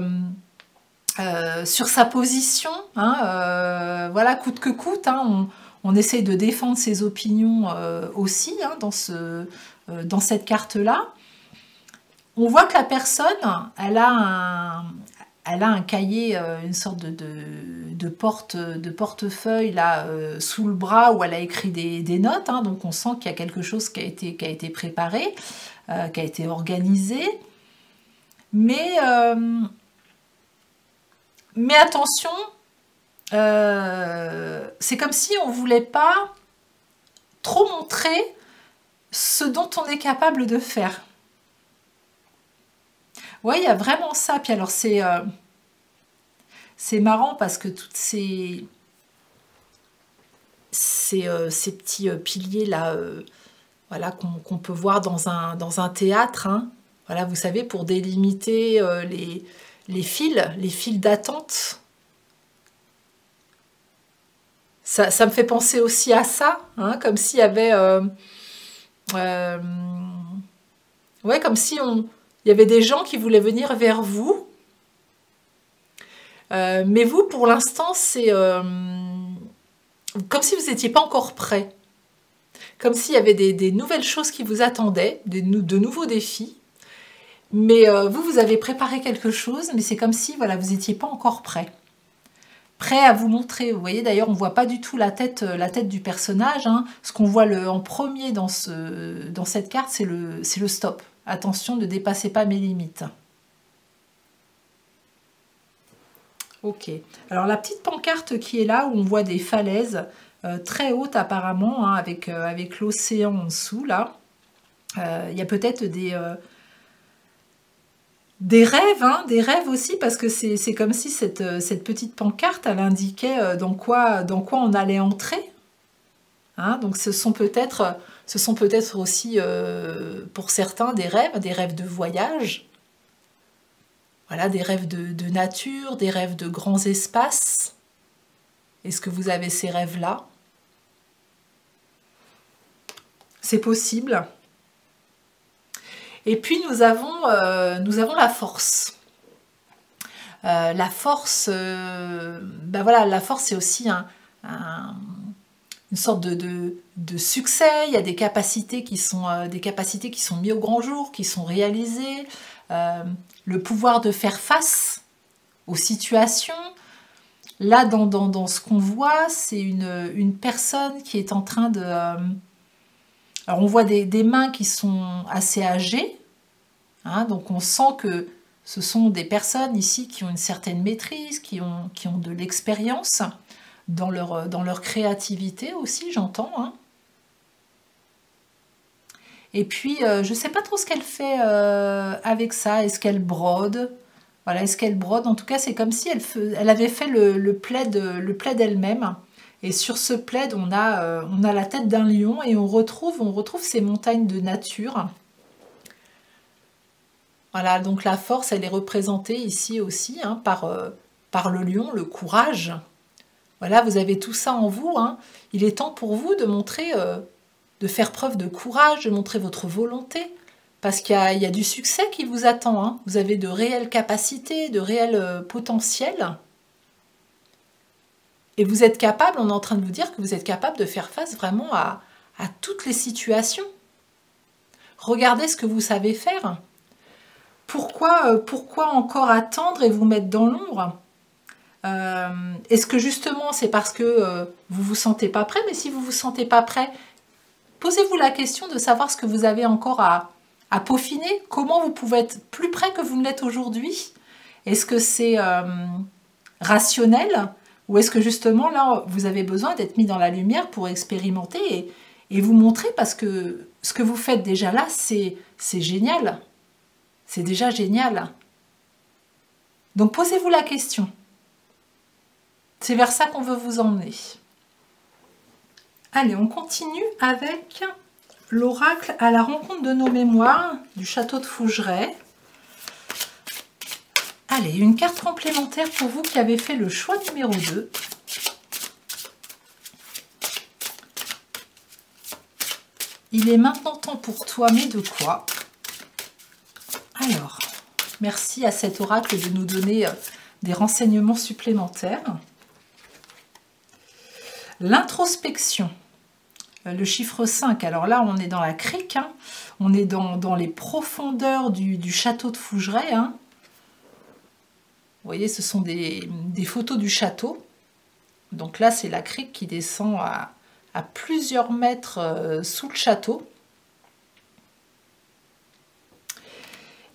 sur sa position, hein, voilà, coûte que coûte, hein, on essaye de défendre ses opinions aussi, hein, dans cette carte-là. On voit que la personne, elle a un cahier, une sorte de portefeuille là, sous le bras où elle a écrit des notes, hein, donc on sent qu'il y a quelque chose qui a été préparé, qui a été organisé. Mais attention, c'est comme si on ne voulait pas trop montrer ce dont on est capable de faire. Ouais, il y a vraiment ça. Puis alors, c'est marrant parce que toutes ces petits piliers là, voilà, qu'on peut voir dans un théâtre, hein, voilà, vous savez, pour délimiter les fils d'attente. Ça me fait penser aussi à ça, hein, comme s'il y avait... ouais, comme si il y avait des gens qui voulaient venir vers vous. Mais vous, pour l'instant, c'est comme si vous n'étiez pas encore prêt. Comme s'il y avait des nouvelles choses qui vous attendaient, de nouveaux défis. Mais vous avez préparé quelque chose, mais c'est comme si voilà, vous n'étiez pas encore prêt. Prêt à vous montrer. Vous voyez, d'ailleurs, on ne voit pas du tout la tête du personnage, hein. Ce qu'on voit en premier dans cette carte, c'est le stop. Attention, ne dépassez pas mes limites. Ok. Alors, la petite pancarte qui est là, où on voit des falaises très hautes apparemment, hein, avec l'océan en dessous, là. Il y a peut-être des rêves, hein, des rêves aussi, parce que c'est comme si cette petite pancarte, elle indiquait dans quoi on allait entrer. Hein, donc ce sont peut-être aussi, pour certains, des rêves de voyage. Voilà, des rêves de nature, des rêves de grands espaces. Est-ce que vous avez ces rêves-là? C'est possible. Et puis nous avons la force. La force, ben voilà, la force c'est aussi une sorte de succès, il y a des capacités qui sont mises au grand jour, qui sont réalisées, le pouvoir de faire face aux situations. Là, dans ce qu'on voit, c'est une personne qui est en train de... alors, on voit des mains qui sont assez âgées, hein, donc on sent que ce sont des personnes ici qui ont une certaine maîtrise, qui ont de l'expérience dans leur créativité aussi, j'entends. Hein. Et puis, je ne sais pas trop ce qu'elle fait avec ça. Est-ce qu'elle brode? Voilà, est-ce qu'elle brode? En tout cas, c'est comme si elle avait fait le plaid elle-même. Et sur ce plaid, on a la tête d'un lion et on retrouve ces montagnes de nature. Voilà, donc la force, elle est représentée ici aussi hein, par le lion, le courage. Voilà, vous avez tout ça en vous. Hein. Il est temps pour vous de montrer, de faire preuve de courage, de montrer votre volonté. Parce qu'il y a du succès qui vous attend. Hein. Vous avez de réelles capacités, de réels potentiels. Et vous êtes capable, on est en train de vous dire que vous êtes capable de faire face vraiment à toutes les situations. Regardez ce que vous savez faire. Pourquoi encore attendre et vous mettre dans l'ombre? Est-ce que justement c'est parce que vous vous sentez pas prêt? Mais si vous vous sentez pas prêt, posez-vous la question de savoir ce que vous avez encore à peaufiner. Comment vous pouvez être plus près que vous ne l'êtes aujourd'hui? Est-ce que c'est rationnel? Ou est-ce que justement là vous avez besoin d'être mis dans la lumière pour expérimenter et vous montrer? Parce que ce que vous faites déjà là, c'est génial. C'est déjà génial. Donc posez-vous la question. C'est vers ça qu'on veut vous emmener. Allez, on continue avec l'oracle à la rencontre de nos mémoires du château de Fougeray. Allez, une carte complémentaire pour vous qui avez fait le choix numéro 2. Il est maintenant temps pour toi, mais de quoi? Alors, merci à cet oracle de nous donner des renseignements supplémentaires. L'introspection, le chiffre 5. Alors là, on est dans la crique, hein. On est dans les profondeurs du château de Fougeray. Hein. Vous voyez, ce sont des photos du château. Donc là, c'est la crique qui descend à plusieurs mètres sous le château.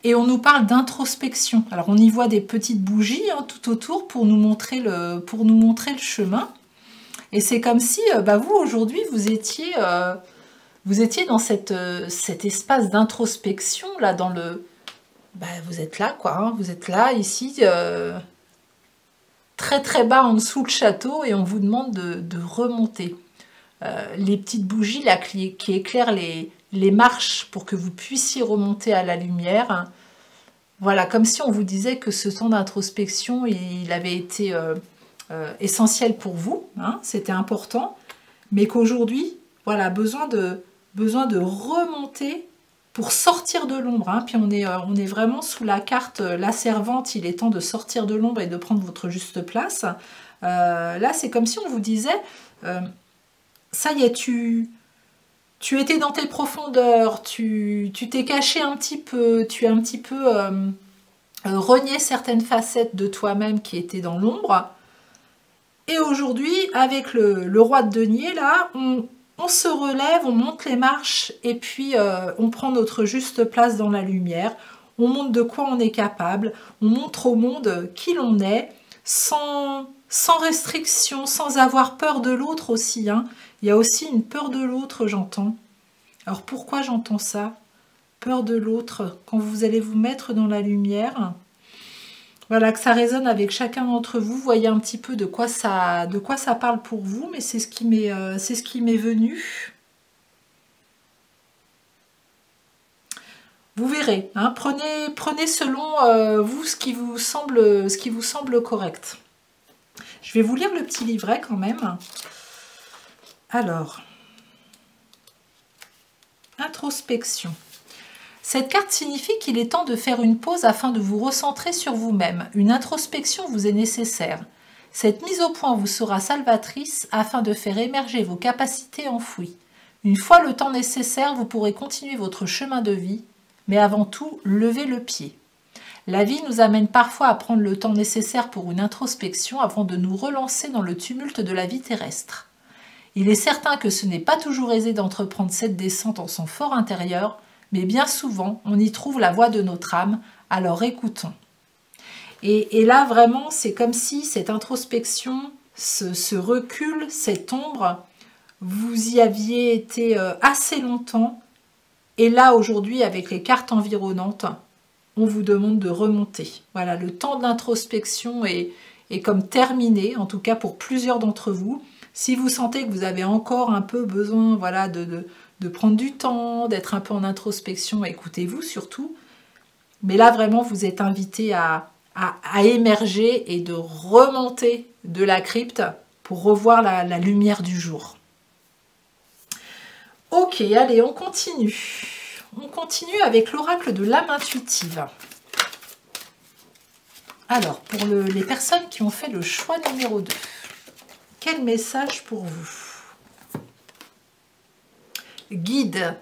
Et on nous parle d'introspection. Alors on y voit des petites bougies hein, tout autour pour nous montrer le chemin. Et c'est comme si vous aujourd'hui vous étiez dans cet espace d'introspection là dans le. Vous êtes là quoi. Hein, vous êtes là ici très très bas en dessous le château et on vous demande de remonter. Les petites bougies là qui éclairent les marches pour que vous puissiez remonter à la lumière. Voilà, comme si on vous disait que ce temps d'introspection, il avait été essentiel pour vous, hein, c'était important, mais qu'aujourd'hui, voilà, besoin de remonter pour sortir de l'ombre. Hein, puis on est vraiment sous la carte la servante, il est temps de sortir de l'ombre et de prendre votre juste place. Là, c'est comme si on vous disait, ça y est, tu étais dans tes profondeurs, tu t'es caché un petit peu, tu as un petit peu renié certaines facettes de toi-même qui étaient dans l'ombre. Et aujourd'hui, avec le roi de denier, là, on se relève, on monte les marches et puis on prend notre juste place dans la lumière. On montre de quoi on est capable, on montre au monde qui l'on est, sans restriction, sans avoir peur de l'autre aussi. Hein. Il y a aussi une peur de l'autre, j'entends. Alors pourquoi j'entends ça? Peur de l'autre, quand vous allez vous mettre dans la lumière. Voilà, que ça résonne avec chacun d'entre vous. Voyez un petit peu de quoi ça parle pour vous, mais c'est ce qui m'est venu. Vous verrez, hein, prenez selon vous ce qui vous semble correct. Je vais vous lire le petit livret quand même. Alors, introspection. Cette carte signifie qu'il est temps de faire une pause afin de vous recentrer sur vous-même. Une introspection vous est nécessaire. Cette mise au point vous sera salvatrice afin de faire émerger vos capacités enfouies. Une fois le temps nécessaire, vous pourrez continuer votre chemin de vie, mais avant tout, levez le pied. La vie nous amène parfois à prendre le temps nécessaire pour une introspection avant de nous relancer dans le tumulte de la vie terrestre. Il est certain que ce n'est pas toujours aisé d'entreprendre cette descente en son fort intérieur, mais bien souvent, on y trouve la voix de notre âme, alors écoutons. Et là, vraiment, c'est comme si cette introspection, ce recul, cette ombre, vous y aviez été assez longtemps. Et là, aujourd'hui, avec les cartes environnantes, on vous demande de remonter. Voilà, le temps de l'introspection est comme terminé, en tout cas pour plusieurs d'entre vous. Si vous sentez que vous avez encore un peu besoin, voilà, de prendre du temps, d'être un peu en introspection, écoutez-vous surtout. Mais là, vraiment, vous êtes invité à émerger et de remonter de la crypte pour revoir la lumière du jour. Ok, allez, on continue. On continue avec l'oracle de l'âme intuitive. Alors, pour les personnes qui ont fait le choix numéro 2, quel message pour vous? Guide.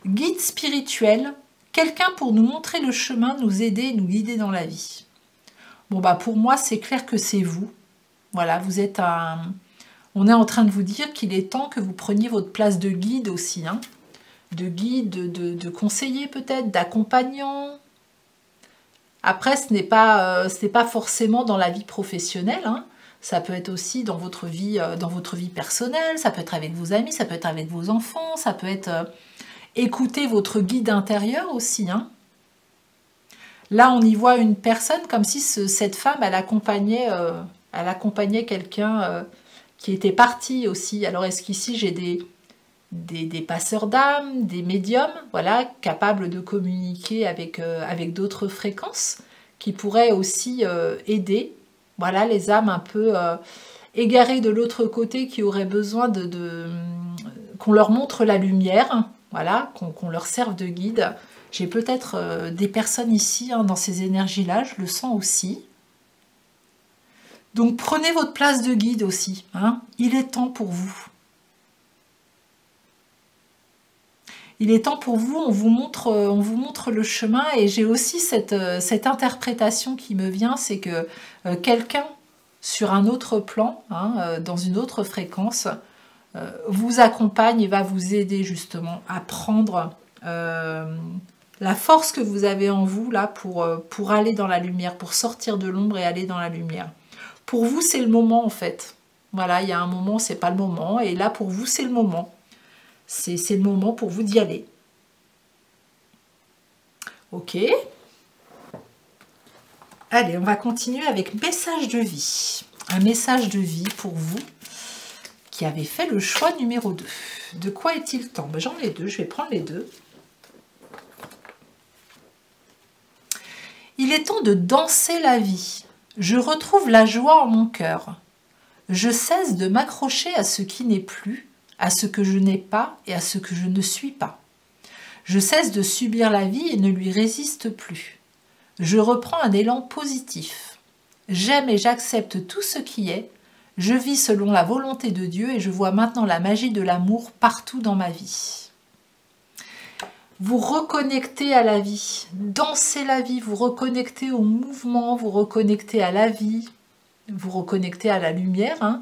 Guide spirituel, quelqu'un pour nous montrer le chemin, nous aider, nous guider dans la vie. Bon, bah pour moi, c'est clair que c'est vous. Voilà, vous êtes un... On est en train de vous dire qu'il est temps que vous preniez votre place de guide aussi, hein. De guide, de conseiller peut-être, d'accompagnant. Après, ce n'est pas forcément dans la vie professionnelle, hein. Ça peut être aussi dans votre vie personnelle, ça peut être avec vos amis, ça peut être avec vos enfants, ça peut être écouter votre guide intérieur aussi, hein. Là, on y voit une personne comme si cette femme, elle accompagnait quelqu'un qui était parti aussi. Alors, est-ce qu'ici, j'ai des passeurs d'âme, des médiums, voilà, capables de communiquer avec d'autres fréquences, qui pourraient aussi aider, voilà, les âmes un peu égarées de l'autre côté, qui auraient besoin qu'on leur montre la lumière, voilà, qu'on leur serve de guide. J'ai peut-être des personnes ici, hein, dans ces énergies-là, je le sens aussi. Donc prenez votre place de guide aussi, hein. Il est temps pour vous. Il est temps pour vous, on vous montre le chemin, et j'ai aussi cette interprétation qui me vient, c'est que quelqu'un sur un autre plan, hein, dans une autre fréquence, vous accompagne et va vous aider justement à prendre la force que vous avez en vous là pour aller dans la lumière, pour sortir de l'ombre et aller dans la lumière. Pour vous, c'est le moment en fait. Voilà, il y a un moment, c'est pas le moment, et là pour vous, c'est le moment. C'est le moment pour vous d'y aller. Ok. Allez, on va continuer avec message de vie. Un message de vie pour vous qui avez fait le choix numéro 2. De quoi est-il temps? Ben, j'en ai deux, je vais prendre les deux. Il est temps de danser la vie. Je retrouve la joie en mon cœur. Je cesse de m'accrocher à ce qui n'est plus, à ce que je n'ai pas et à ce que je ne suis pas. Je cesse de subir la vie et ne lui résiste plus. Je reprends un élan positif. J'aime et j'accepte tout ce qui est. Je vis selon la volonté de Dieu et je vois maintenant la magie de l'amour partout dans ma vie. Vous reconnectez à la vie, dansez la vie, vous reconnectez au mouvement, vous reconnectez à la vie, vous reconnectez à la lumière, hein.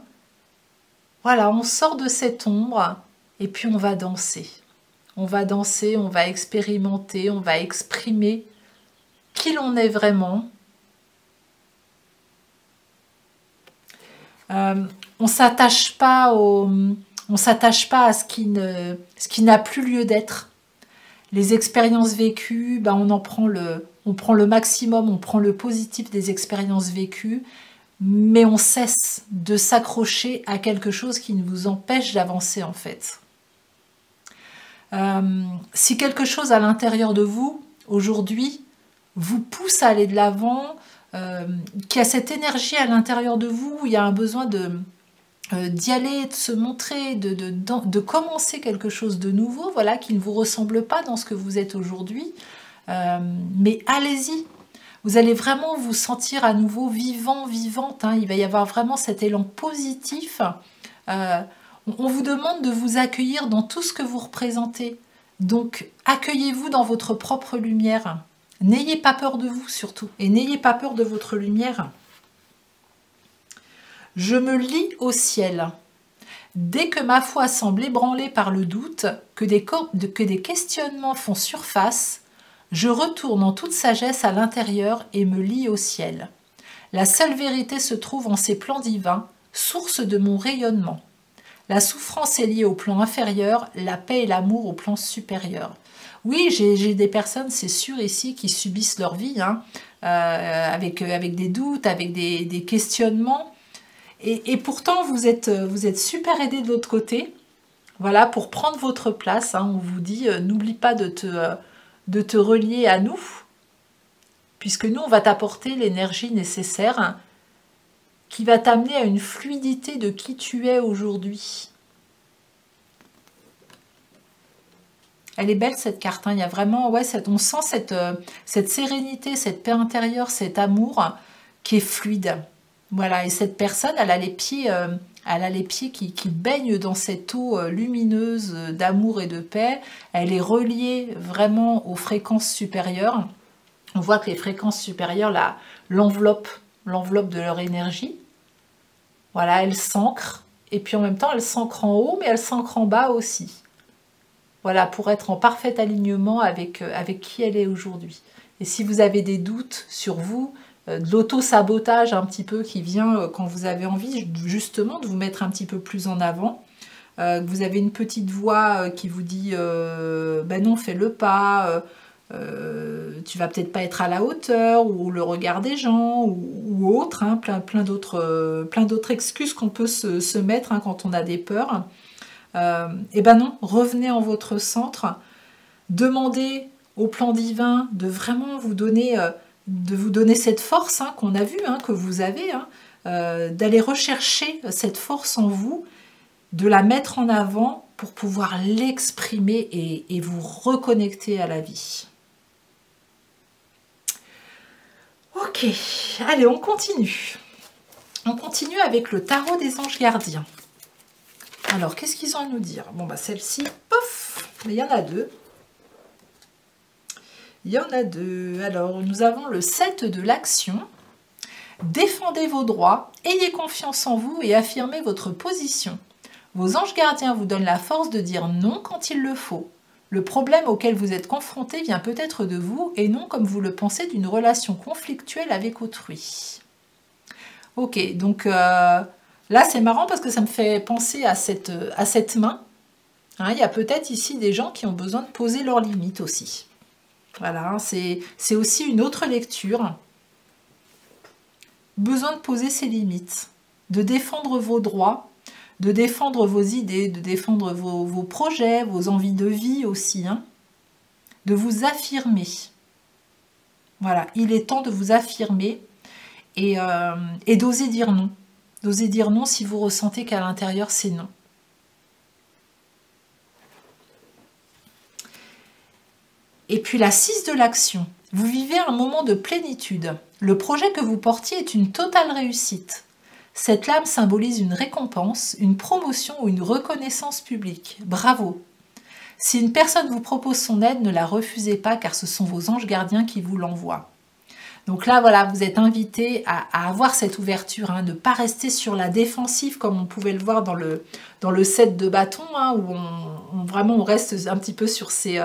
Voilà, on sort de cette ombre et puis on va danser. On va danser, on va expérimenter, on va exprimer qui l'on est vraiment. On s'attache pas à ce qui n'a plus lieu d'être. Les expériences vécues, ben on prend le maximum, on prend le positif des expériences vécues, mais on cesse de s'accrocher à quelque chose qui nous empêche d'avancer en fait. Si quelque chose à l'intérieur de vous, aujourd'hui, vous pousse à aller de l'avant, qu'il y a cette énergie à l'intérieur de vous, où il y a un besoin d'y aller, de se montrer, de commencer quelque chose de nouveau, voilà, qui ne vous ressemble pas dans ce que vous êtes aujourd'hui, mais allez-y. Vous allez vraiment vous sentir à nouveau vivant, vivante. Hein. Il va y avoir vraiment cet élan positif. On vous demande de vous accueillir dans tout ce que vous représentez. Donc, accueillez-vous dans votre propre lumière. N'ayez pas peur de vous surtout. Et n'ayez pas peur de votre lumière. Je me lie au ciel. Dès que ma foi semble ébranlée par le doute, que des questionnements font surface, je retourne en toute sagesse à l'intérieur et me lie au ciel. La seule vérité se trouve en ces plans divins, source de mon rayonnement. La souffrance est liée au plan inférieur, la paix et l'amour au plan supérieur. Oui, j'ai des personnes, c'est sûr ici, qui subissent leur vie, hein, avec des doutes, avec des questionnements. Et pourtant, vous êtes super aidés de l'autre côté. Voilà, pour prendre votre place, hein, on vous dit, n'oublie pas de te relier à nous, puisque nous, on va t'apporter l'énergie nécessaire, hein, qui va t'amener à une fluidité de qui tu es aujourd'hui. Elle est belle cette carte, hein. Il y a vraiment, ouais, on sent cette sérénité, cette paix intérieure, cet amour qui est fluide. Voilà, et cette personne, elle a les pieds qui baignent dans cette eau lumineuse d'amour et de paix. Elle est reliée vraiment aux fréquences supérieures. On voit que les fréquences supérieures l'enveloppent de leur énergie. Voilà, elle s'ancre. Et puis en même temps, elle s'ancre en haut, mais elle s'ancre en bas aussi. Voilà, pour être en parfait alignement avec qui elle est aujourd'hui. Et si vous avez des doutes sur vous, de l'auto-sabotage un petit peu qui vient quand vous avez envie justement de vous mettre un petit peu plus en avant, vous avez une petite voix qui vous dit ben non, fais-le pas, tu vas peut-être pas être à la hauteur, ou le regard des gens, ou autre, hein, plein d'autres excuses qu'on peut se mettre, hein, quand on a des peurs. Et ben non, revenez en votre centre, demandez au plan divin de vraiment vous donner cette force, hein, qu'on a vue, hein, que vous avez, hein, d'aller rechercher cette force en vous, de la mettre en avant pour pouvoir l'exprimer et vous reconnecter à la vie. Ok, allez, on continue. On continue avec le tarot des anges gardiens. Alors, qu'est-ce qu'ils ont à nous dire? Bon, bah celle-ci, pof, mais il y en a deux. Il y en a deux. Alors, nous avons le 7 de l'action. Défendez vos droits, ayez confiance en vous et affirmez votre position. Vos anges gardiens vous donnent la force de dire non quand il le faut. Le problème auquel vous êtes confronté vient peut-être de vous et non, comme vous le pensez, d'une relation conflictuelle avec autrui. Ok, donc là c'est marrant parce que ça me fait penser à cette main. Hein, il y a peut-être ici des gens qui ont besoin de poser leurs limites aussi. Voilà, hein, c'est aussi une autre lecture. Besoin de poser ses limites, de défendre vos droits, de défendre vos idées, de défendre vos projets, vos envies de vie aussi, hein, de vous affirmer. Voilà, il est temps de vous affirmer et d'oser dire non. D'oser dire non si vous ressentez qu'à l'intérieur c'est non. Et puis la 6 de l'action. Vous vivez un moment de plénitude. Le projet que vous portiez est une totale réussite. Cette lame symbolise une récompense, une promotion ou une reconnaissance publique. Bravo! Si une personne vous propose son aide, ne la refusez pas car ce sont vos anges gardiens qui vous l'envoient. Donc là, voilà, vous êtes invité à avoir cette ouverture, hein, de ne pas rester sur la défensive comme on pouvait le voir dans le set de bâtons, hein, où vraiment on reste un petit peu sur ses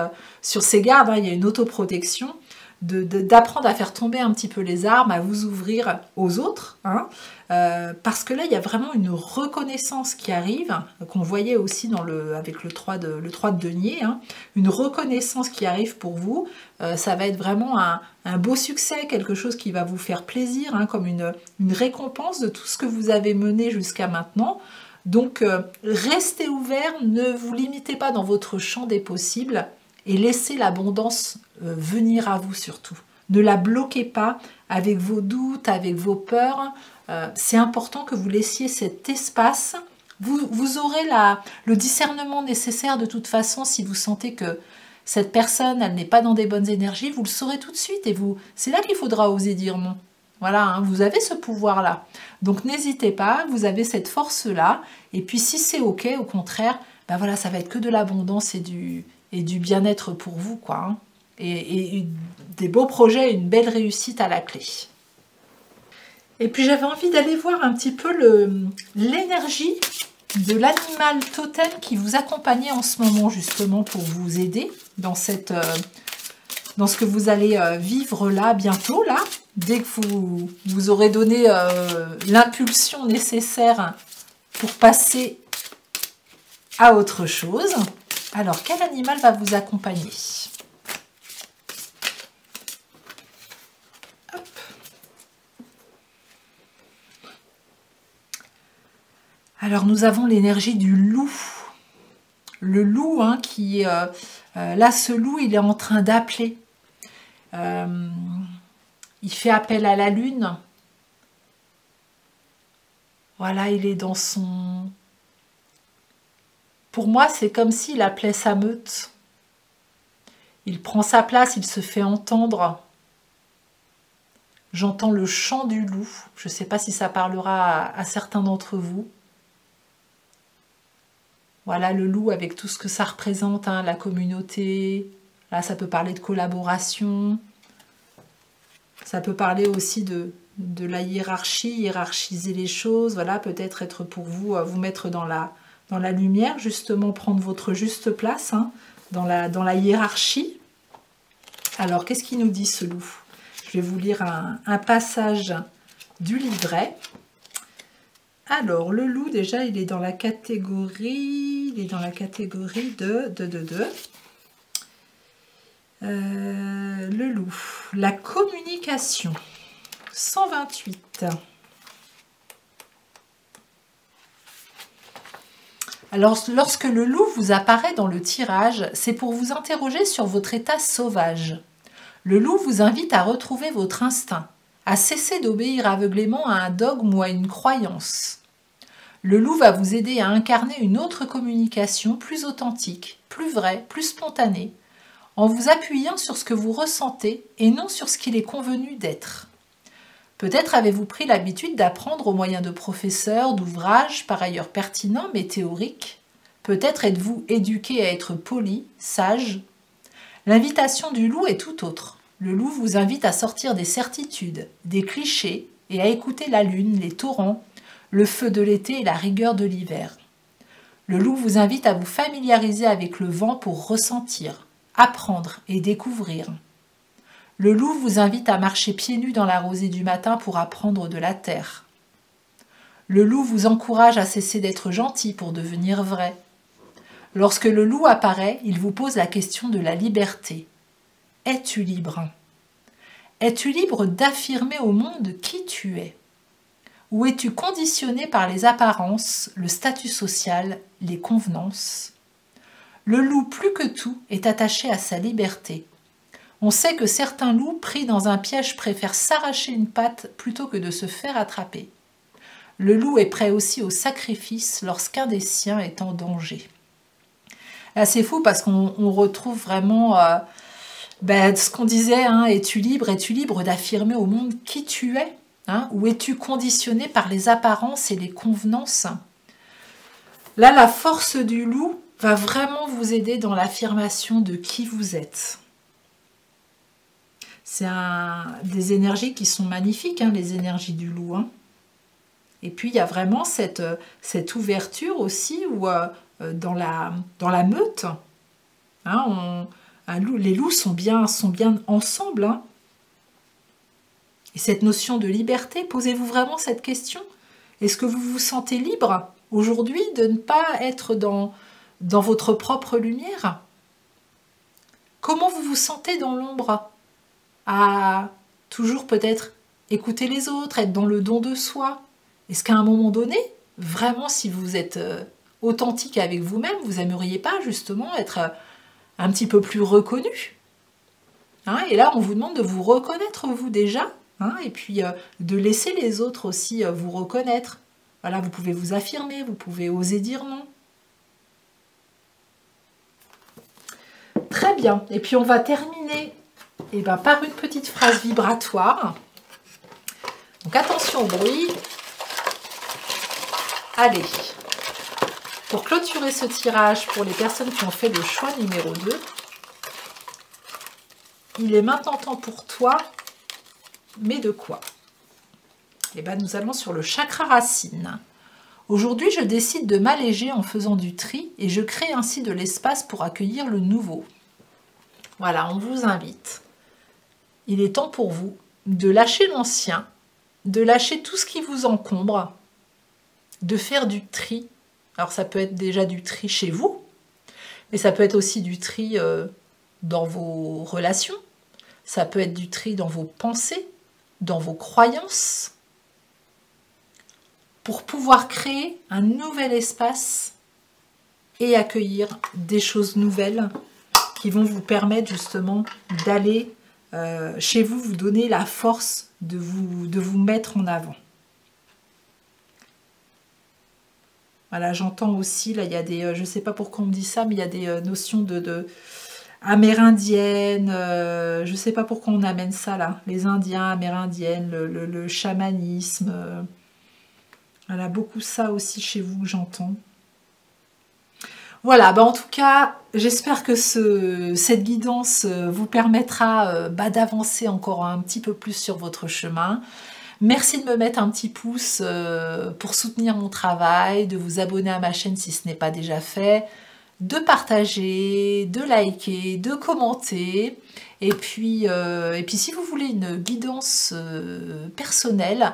gardes, hein, il y a une autoprotection. D'apprendre à faire tomber un petit peu les armes, à vous ouvrir aux autres, hein, parce que là il y a vraiment une reconnaissance qui arrive, qu'on voyait aussi avec le 3 de denier, hein, une reconnaissance qui arrive pour vous. Ça va être vraiment un beau succès, quelque chose qui va vous faire plaisir, hein, comme une récompense de tout ce que vous avez mené jusqu'à maintenant. Donc restez ouvert, ne vous limitez pas dans votre champ des possibles, et laissez l'abondance venir à vous surtout. Ne la bloquez pas avec vos doutes, avec vos peurs. C'est important que vous laissiez cet espace. Vous aurez le discernement nécessaire de toute façon si vous sentez que cette personne, elle n'est pas dans des bonnes énergies, vous le saurez tout de suite et c'est là qu'il faudra oser dire non. Voilà, hein, vous avez ce pouvoir-là. Donc n'hésitez pas, vous avez cette force-là. Et puis si c'est OK, au contraire, ben voilà, ça va être que de l'abondance et du bien-être pour vous, quoi. Hein. Et des beaux projets, une belle réussite à la clé. Et puis j'avais envie d'aller voir un petit peu l'énergie de l'animal totem qui vous accompagnait en ce moment, justement, pour vous aider dans ce que vous allez vivre là, bientôt, là. Dès que vous aurez donné l'impulsion nécessaire pour passer à autre chose. Alors, quel animal va vous accompagner? Hop. Alors, nous avons l'énergie du loup. Le loup, hein, qui est... là, ce loup, il est en train d'appeler. Il fait appel à la lune. Voilà, il est dans son... Pour moi, c'est comme s'il appelait sa meute. Il prend sa place, il se fait entendre. J'entends le chant du loup. Je ne sais pas si ça parlera à certains d'entre vous. Voilà, le loup avec tout ce que ça représente, hein, la communauté. Là, ça peut parler de collaboration. Ça peut parler aussi de la hiérarchie, hiérarchiser les choses. Voilà, peut-être être pour vous, vous mettre dans la lumière, justement prendre votre juste place, hein, dans la hiérarchie. Alors, qu'est-ce qu'il nous dit, ce loup? Je vais vous lire un passage du livret. Alors, le loup, déjà, il est dans la catégorie... le loup, la communication, 128. Alors, lorsque le loup vous apparaît dans le tirage, c'est pour vous interroger sur votre état sauvage. Le loup vous invite à retrouver votre instinct, à cesser d'obéir aveuglément à un dogme ou à une croyance. Le loup va vous aider à incarner une autre communication plus authentique, plus vraie, plus spontanée, en vous appuyant sur ce que vous ressentez et non sur ce qu'il est convenu d'être. Peut-être avez-vous pris l'habitude d'apprendre au moyen de professeurs, d'ouvrages, par ailleurs pertinents mais théoriques. Peut-être êtes-vous éduqué à être poli, sage. L'invitation du loup est tout autre. Le loup vous invite à sortir des certitudes, des clichés et à écouter la lune, les torrents, le feu de l'été et la rigueur de l'hiver. Le loup vous invite à vous familiariser avec le vent pour ressentir, apprendre et découvrir. Le loup vous invite à marcher pieds nus dans la rosée du matin pour apprendre de la terre. Le loup vous encourage à cesser d'être gentil pour devenir vrai. Lorsque le loup apparaît, il vous pose la question de la liberté. Es-tu libre? Es-tu libre d'affirmer au monde qui tu es? Ou es-tu conditionné par les apparences, le statut social, les convenances? Le loup, plus que tout, est attaché à sa liberté. On sait que certains loups pris dans un piège préfèrent s'arracher une patte plutôt que de se faire attraper. Le loup est prêt aussi au sacrifice lorsqu'un des siens est en danger. Là, c'est fou parce qu'on retrouve vraiment ce qu'on disait, hein, es-tu libre d'affirmer au monde qui tu es, hein, ou es-tu conditionné par les apparences et les convenances? Là, la force du loup va vraiment vous aider dans l'affirmation de qui vous êtes. C'est des énergies qui sont magnifiques, hein, les énergies du loup. Hein. Et puis, il y a vraiment cette ouverture aussi où, dans la meute, hein, les loups sont bien ensemble. Hein. Et cette notion de liberté, posez-vous vraiment cette question. Est-ce que vous vous sentez libre aujourd'hui de ne pas être dans votre propre lumière? Comment vous vous sentez dans l'ombre? À toujours peut-être écouter les autres, être dans le don de soi. Est-ce qu'à un moment donné, vraiment si vous êtes authentique avec vous-même, vous n'aimeriez pas justement être un petit peu plus reconnu, hein? Et là, on vous demande de vous reconnaître vous déjà, hein, et puis de laisser les autres aussi vous reconnaître. Voilà, vous pouvez vous affirmer, vous pouvez oser dire non. Très bien. Et puis on va terminer par une petite phrase vibratoire. Donc attention au bruit. Allez. Pour clôturer ce tirage, pour les personnes qui ont fait le choix numéro 2, il est maintenant temps pour toi, mais de quoi? Nous allons sur le chakra racine. Aujourd'hui, je décide de m'alléger en faisant du tri et je crée ainsi de l'espace pour accueillir le nouveau. Voilà, on vous invite. Il est temps pour vous de lâcher l'ancien, de lâcher tout ce qui vous encombre, de faire du tri. Alors ça peut être déjà du tri chez vous, mais ça peut être aussi du tri dans vos relations, ça peut être du tri dans vos pensées, dans vos croyances, pour pouvoir créer un nouvel espace et accueillir des choses nouvelles qui vont vous permettre justement d'aller chez vous, vous donner la force de vous mettre en avant. Voilà, j'entends aussi, là, il y a des, je ne sais pas pourquoi on me dit ça, mais il y a des notions amérindiennes, je ne sais pas pourquoi on amène ça, là, les Indiens, amérindiennes, le chamanisme, voilà, beaucoup ça aussi chez vous que j'entends. Voilà, en tout cas, j'espère que cette guidance vous permettra d'avancer encore un petit peu plus sur votre chemin. Merci de me mettre un petit pouce pour soutenir mon travail, de vous abonner à ma chaîne si ce n'est pas déjà fait, de partager, de liker, de commenter. Et puis si vous voulez une guidance personnelle,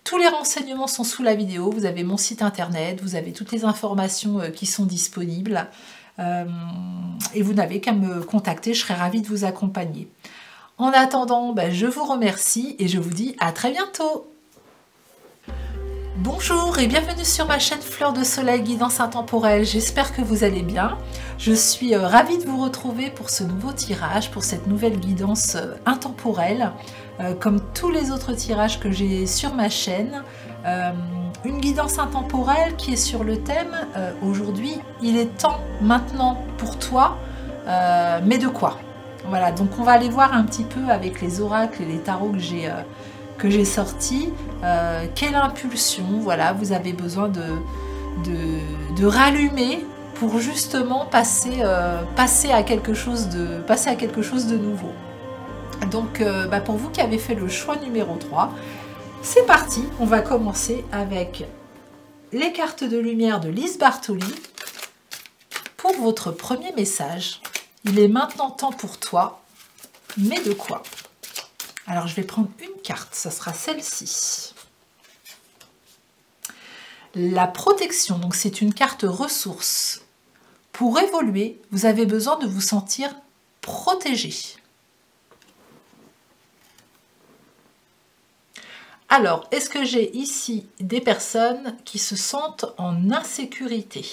tous les renseignements sont sous la vidéo. Vous avez mon site internet, vous avez toutes les informations qui sont disponibles. Et vous n'avez qu'à me contacter, je serai ravie de vous accompagner. En attendant, je vous remercie et je vous dis à très bientôt. Bonjour et bienvenue sur ma chaîne Fleur de Soleil Guidance Intemporelle. J'espère que vous allez bien. Je suis ravie de vous retrouver pour ce nouveau tirage, pour cette nouvelle guidance intemporelle. Comme tous les autres tirages que j'ai sur ma chaîne. Une guidance intemporelle qui est sur le thème aujourd'hui, il est temps maintenant pour toi, mais de quoi? Voilà, donc on va aller voir un petit peu avec les oracles et les tarots que j'ai sortis, quelle impulsion, voilà, vous avez besoin de rallumer pour justement passer à quelque chose de nouveau. Donc pour vous qui avez fait le choix numéro 3, c'est parti, on va commencer avec les cartes de lumière de Lise Bartoli pour votre premier message. Il est maintenant temps pour toi, mais de quoi? Alors je vais prendre une carte, ça sera celle-ci. La protection, donc c'est une carte ressource. Pour évoluer, vous avez besoin de vous sentir protégé. Alors, est-ce que j'ai ici des personnes qui se sentent en insécurité?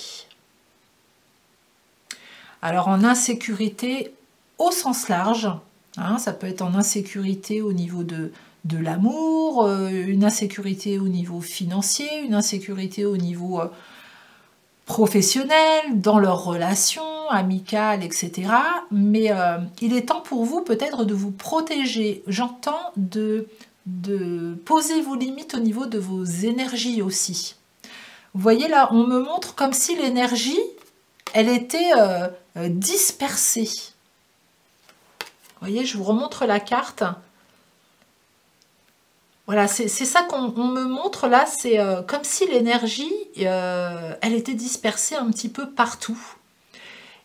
Alors, en insécurité au sens large, hein, ça peut être en insécurité au niveau de l'amour, une insécurité au niveau financier, une insécurité au niveau professionnel, dans leurs relations amicales, etc. Mais il est temps pour vous peut-être de vous protéger. J'entends de poser vos limites au niveau de vos énergies aussi. Vous voyez là, on me montre comme si l'énergie, elle était dispersée. Vous voyez, je vous remontre la carte. Voilà, c'est ça qu'on me montre là, c'est comme si l'énergie, elle était dispersée un petit peu partout.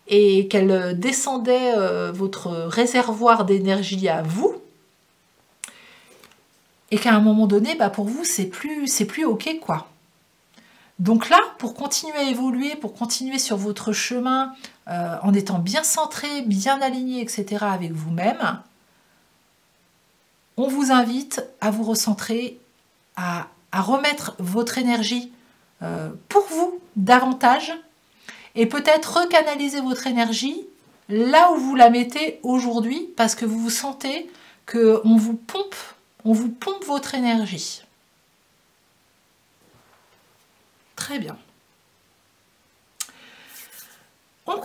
Et qu'elle descendait votre réservoir d'énergie à vous. Et qu'à un moment donné, pour vous, c'est plus ok, quoi. Donc là, pour continuer à évoluer, pour continuer sur votre chemin, en étant bien centré, bien aligné, etc. avec vous-même, on vous invite à vous recentrer, à remettre votre énergie pour vous davantage, et peut-être recanaliser votre énergie là où vous la mettez aujourd'hui, parce que vous sentez qu'on vous pompe. On vous pompe votre énergie. Très bien. On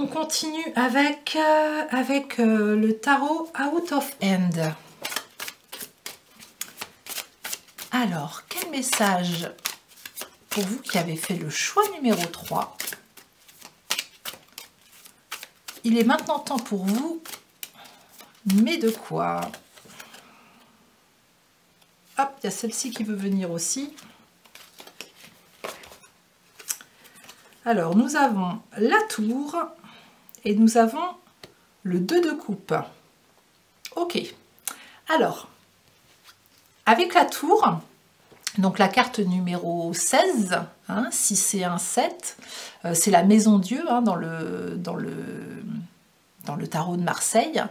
continue avec, le tarot Out of Hand. Alors, quel message pour vous qui avez fait le choix numéro 3? Il est maintenant temps pour vous, mais de quoi? Hop, il y a celle-ci qui veut venir aussi. Alors, nous avons la tour et nous avons le 2 de coupe. Ok. Alors, avec la tour, donc la carte numéro 16, hein, 6 et 1, 7, c'est la maison Dieu hein, dans le tarot de Marseille.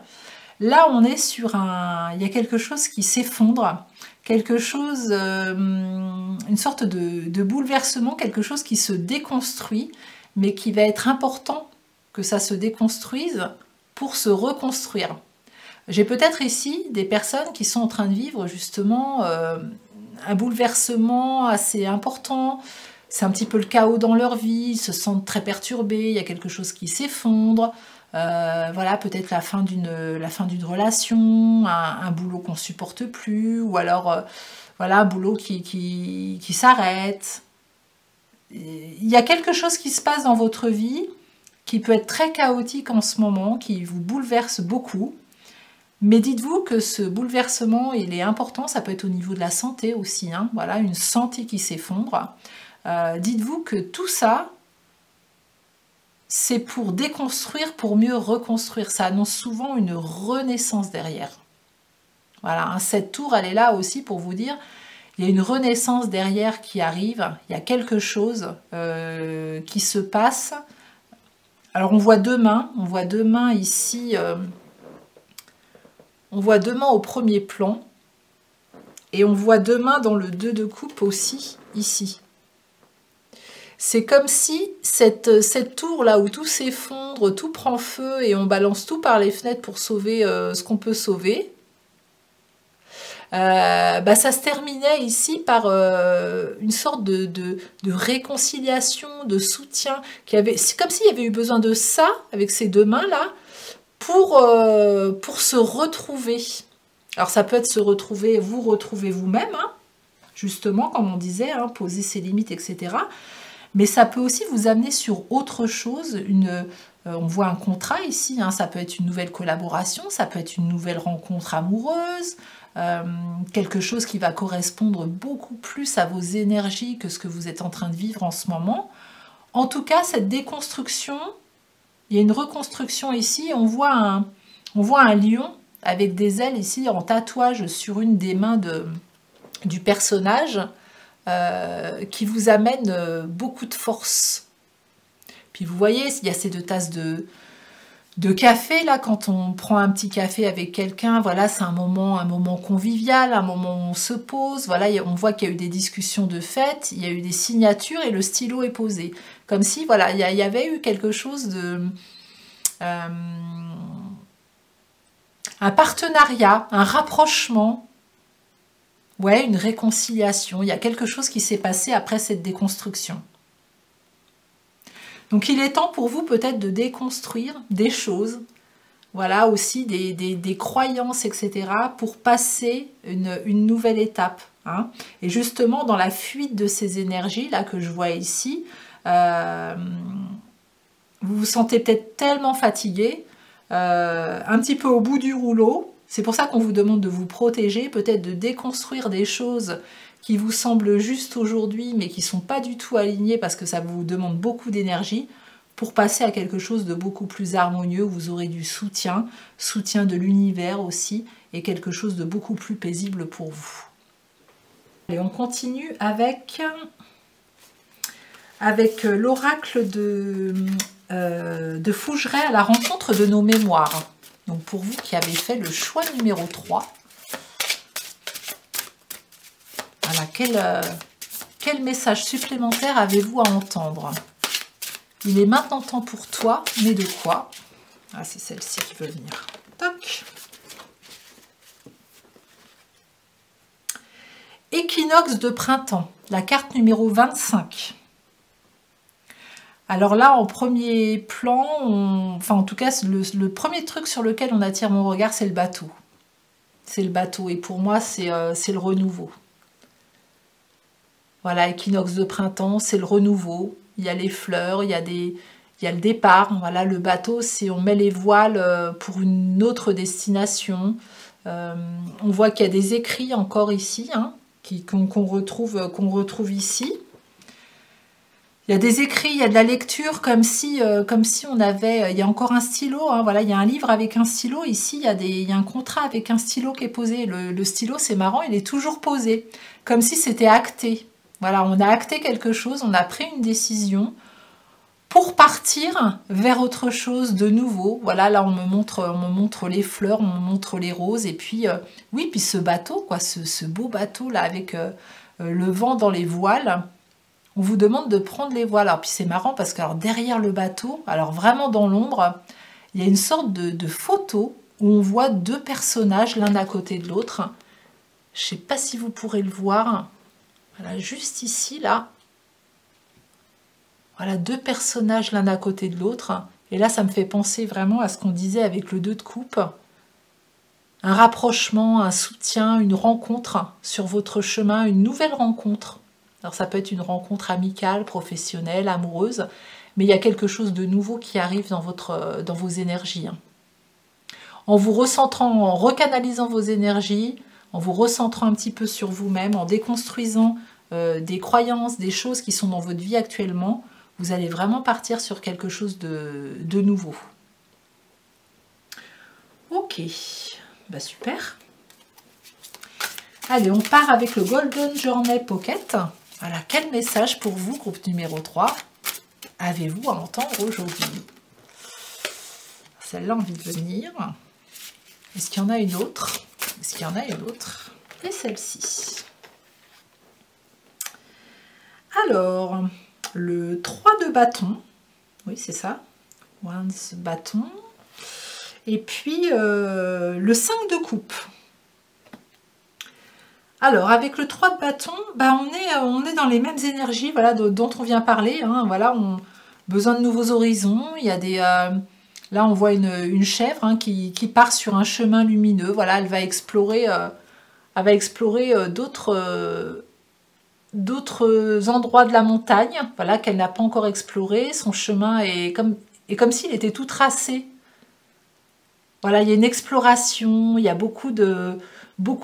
Là, on est sur il y a quelque chose qui s'effondre, quelque chose, une sorte de bouleversement, quelque chose qui se déconstruit, mais qui va être important que ça se déconstruise pour se reconstruire. J'ai peut-être ici des personnes qui sont en train de vivre justement un bouleversement assez important. C'est un petit peu le chaos dans leur vie, ils se sentent très perturbés, il y a quelque chose qui s'effondre. Voilà, peut-être la fin d'une relation, un boulot qu'on supporte plus, ou alors voilà, un boulot qui s'arrête. Il y a quelque chose qui se passe dans votre vie qui peut être très chaotique en ce moment, qui vous bouleverse beaucoup. Mais dites-vous que ce bouleversement, il est important, ça peut être au niveau de la santé aussi, hein, voilà, une santé qui s'effondre. Dites-vous que tout ça, c'est pour déconstruire, pour mieux reconstruire. Ça annonce souvent une renaissance derrière. Voilà, hein, cette tour, elle est là aussi pour vous dire, il y a une renaissance derrière qui arrive, il y a quelque chose qui se passe. Alors on voit deux mains ici, on voit deux mains au premier plan, et on voit deux mains dans le 2 de coupe aussi, ici. C'est comme si cette tour là où tout s'effondre, tout prend feu et on balance tout par les fenêtres pour sauver ce qu'on peut sauver, ça se terminait ici par une sorte de réconciliation, de soutien. C'est comme s'il y avait eu besoin de ça, avec ces deux mains là, pour se retrouver. Alors ça peut être se retrouver, vous retrouver vous-même, hein, justement, comme on disait, hein, poser ses limites, etc. Mais ça peut aussi vous amener sur autre chose. On voit un contrat ici, hein, ça peut être une nouvelle collaboration, ça peut être une nouvelle rencontre amoureuse, quelque chose qui va correspondre beaucoup plus à vos énergies que ce que vous êtes en train de vivre en ce moment. En tout cas, cette déconstruction, il y a une reconstruction ici. On voit un lion avec des ailes ici en tatouage sur une des mains du personnage. Qui vous amène beaucoup de force. Puis vous voyez, il y a ces deux tasses de café, là, quand on prend un petit café avec quelqu'un, voilà, c'est un moment convivial, un moment où on se pose, voilà, on voit qu'il y a eu des discussions de fête, il y a eu des signatures et le stylo est posé. Comme si, voilà, il y avait eu quelque chose de... un partenariat, un rapprochement, ouais, une réconciliation. Il y a quelque chose qui s'est passé après cette déconstruction. Donc il est temps pour vous peut-être de déconstruire des choses, voilà, aussi des croyances, etc., pour passer une nouvelle étape. Hein. Et justement, dans la fuite de ces énergies-là que je vois ici, vous vous sentez peut-être tellement fatigué, un petit peu au bout du rouleau. C'est pour ça qu'on vous demande de vous protéger, peut-être de déconstruire des choses qui vous semblent justes aujourd'hui, mais qui ne sont pas du tout alignées parce que ça vous demande beaucoup d'énergie, pour passer à quelque chose de beaucoup plus harmonieux, où vous aurez du soutien de l'univers aussi, et quelque chose de beaucoup plus paisible pour vous. Et on continue avec l'oracle de Fougeray à la rencontre de nos mémoires. Donc pour vous qui avez fait le choix numéro 3, voilà, quel message supplémentaire avez-vous à entendre? Il est maintenant temps pour toi, mais de quoi? Ah, c'est celle-ci qui veut venir. Toc. Équinoxe de printemps, la carte numéro 25. Alors là, en premier plan, enfin en tout cas, le premier truc sur lequel on attire mon regard, c'est le bateau. C'est le bateau, et pour moi, c'est le renouveau. Voilà, équinoxe de printemps, c'est le renouveau. Il y a les fleurs, il y a le départ. Voilà, le bateau, c'est on met les voiles pour une autre destination. On voit qu'il y a des écrits encore ici, hein, qu'on retrouve ici. Il y a des écrits, il y a de la lecture, comme si on avait... Il y a encore un stylo, hein, voilà, il y a un livre avec un stylo. Ici, il y a un contrat avec un stylo qui est posé. Le stylo, c'est marrant, il est toujours posé, comme si c'était acté. Voilà, on a acté quelque chose, on a pris une décision pour partir vers autre chose de nouveau. Voilà, là, on me montre les fleurs, on me montre les roses. Et puis, oui, puis ce bateau, quoi, ce beau bateau, là, avec le vent dans les voiles. On vous demande de prendre les voiles. Alors, puis c'est marrant parce que alors, derrière le bateau, alors vraiment dans l'ombre, il y a une sorte de photo où on voit deux personnages l'un à côté de l'autre. Je ne sais pas si vous pourrez le voir. Voilà, juste ici, là. Voilà, deux personnages l'un à côté de l'autre. Et là, ça me fait penser vraiment à ce qu'on disait avec le 2 de coupe. Un rapprochement, un soutien, une rencontre sur votre chemin, une nouvelle rencontre. Alors ça peut être une rencontre amicale, professionnelle, amoureuse, mais il y a quelque chose de nouveau qui arrive dans vos énergies. En vous recentrant, en recanalisant vos énergies, en vous recentrant un petit peu sur vous-même, en déconstruisant des croyances, des choses qui sont dans votre vie actuellement, vous allez vraiment partir sur quelque chose de nouveau. Ok, bah super. Allez, on part avec le Golden Journey Pocket. Voilà, quel message pour vous, groupe numéro 3, avez-vous à entendre aujourd'hui? Celle-là a envie de venir. Est-ce qu'il y en a une autre? Est-ce qu'il y en a une autre? Et celle-ci. Alors, le 3 de bâton. Oui, c'est ça. Once bâton. Et puis, le 5 de coupe. Alors, avec le 3 de bâton, bah, on est dans les mêmes énergies voilà, dont on vient parler. Hein, voilà, besoin de nouveaux horizons. Il y a des... là, on voit une chèvre hein, qui part sur un chemin lumineux. Voilà, elle va explorer d'autres endroits de la montagne voilà, qu'elle n'a pas encore exploré. Son chemin est comme s'il était tout tracé. Voilà, il y a une exploration, il y a beaucoup de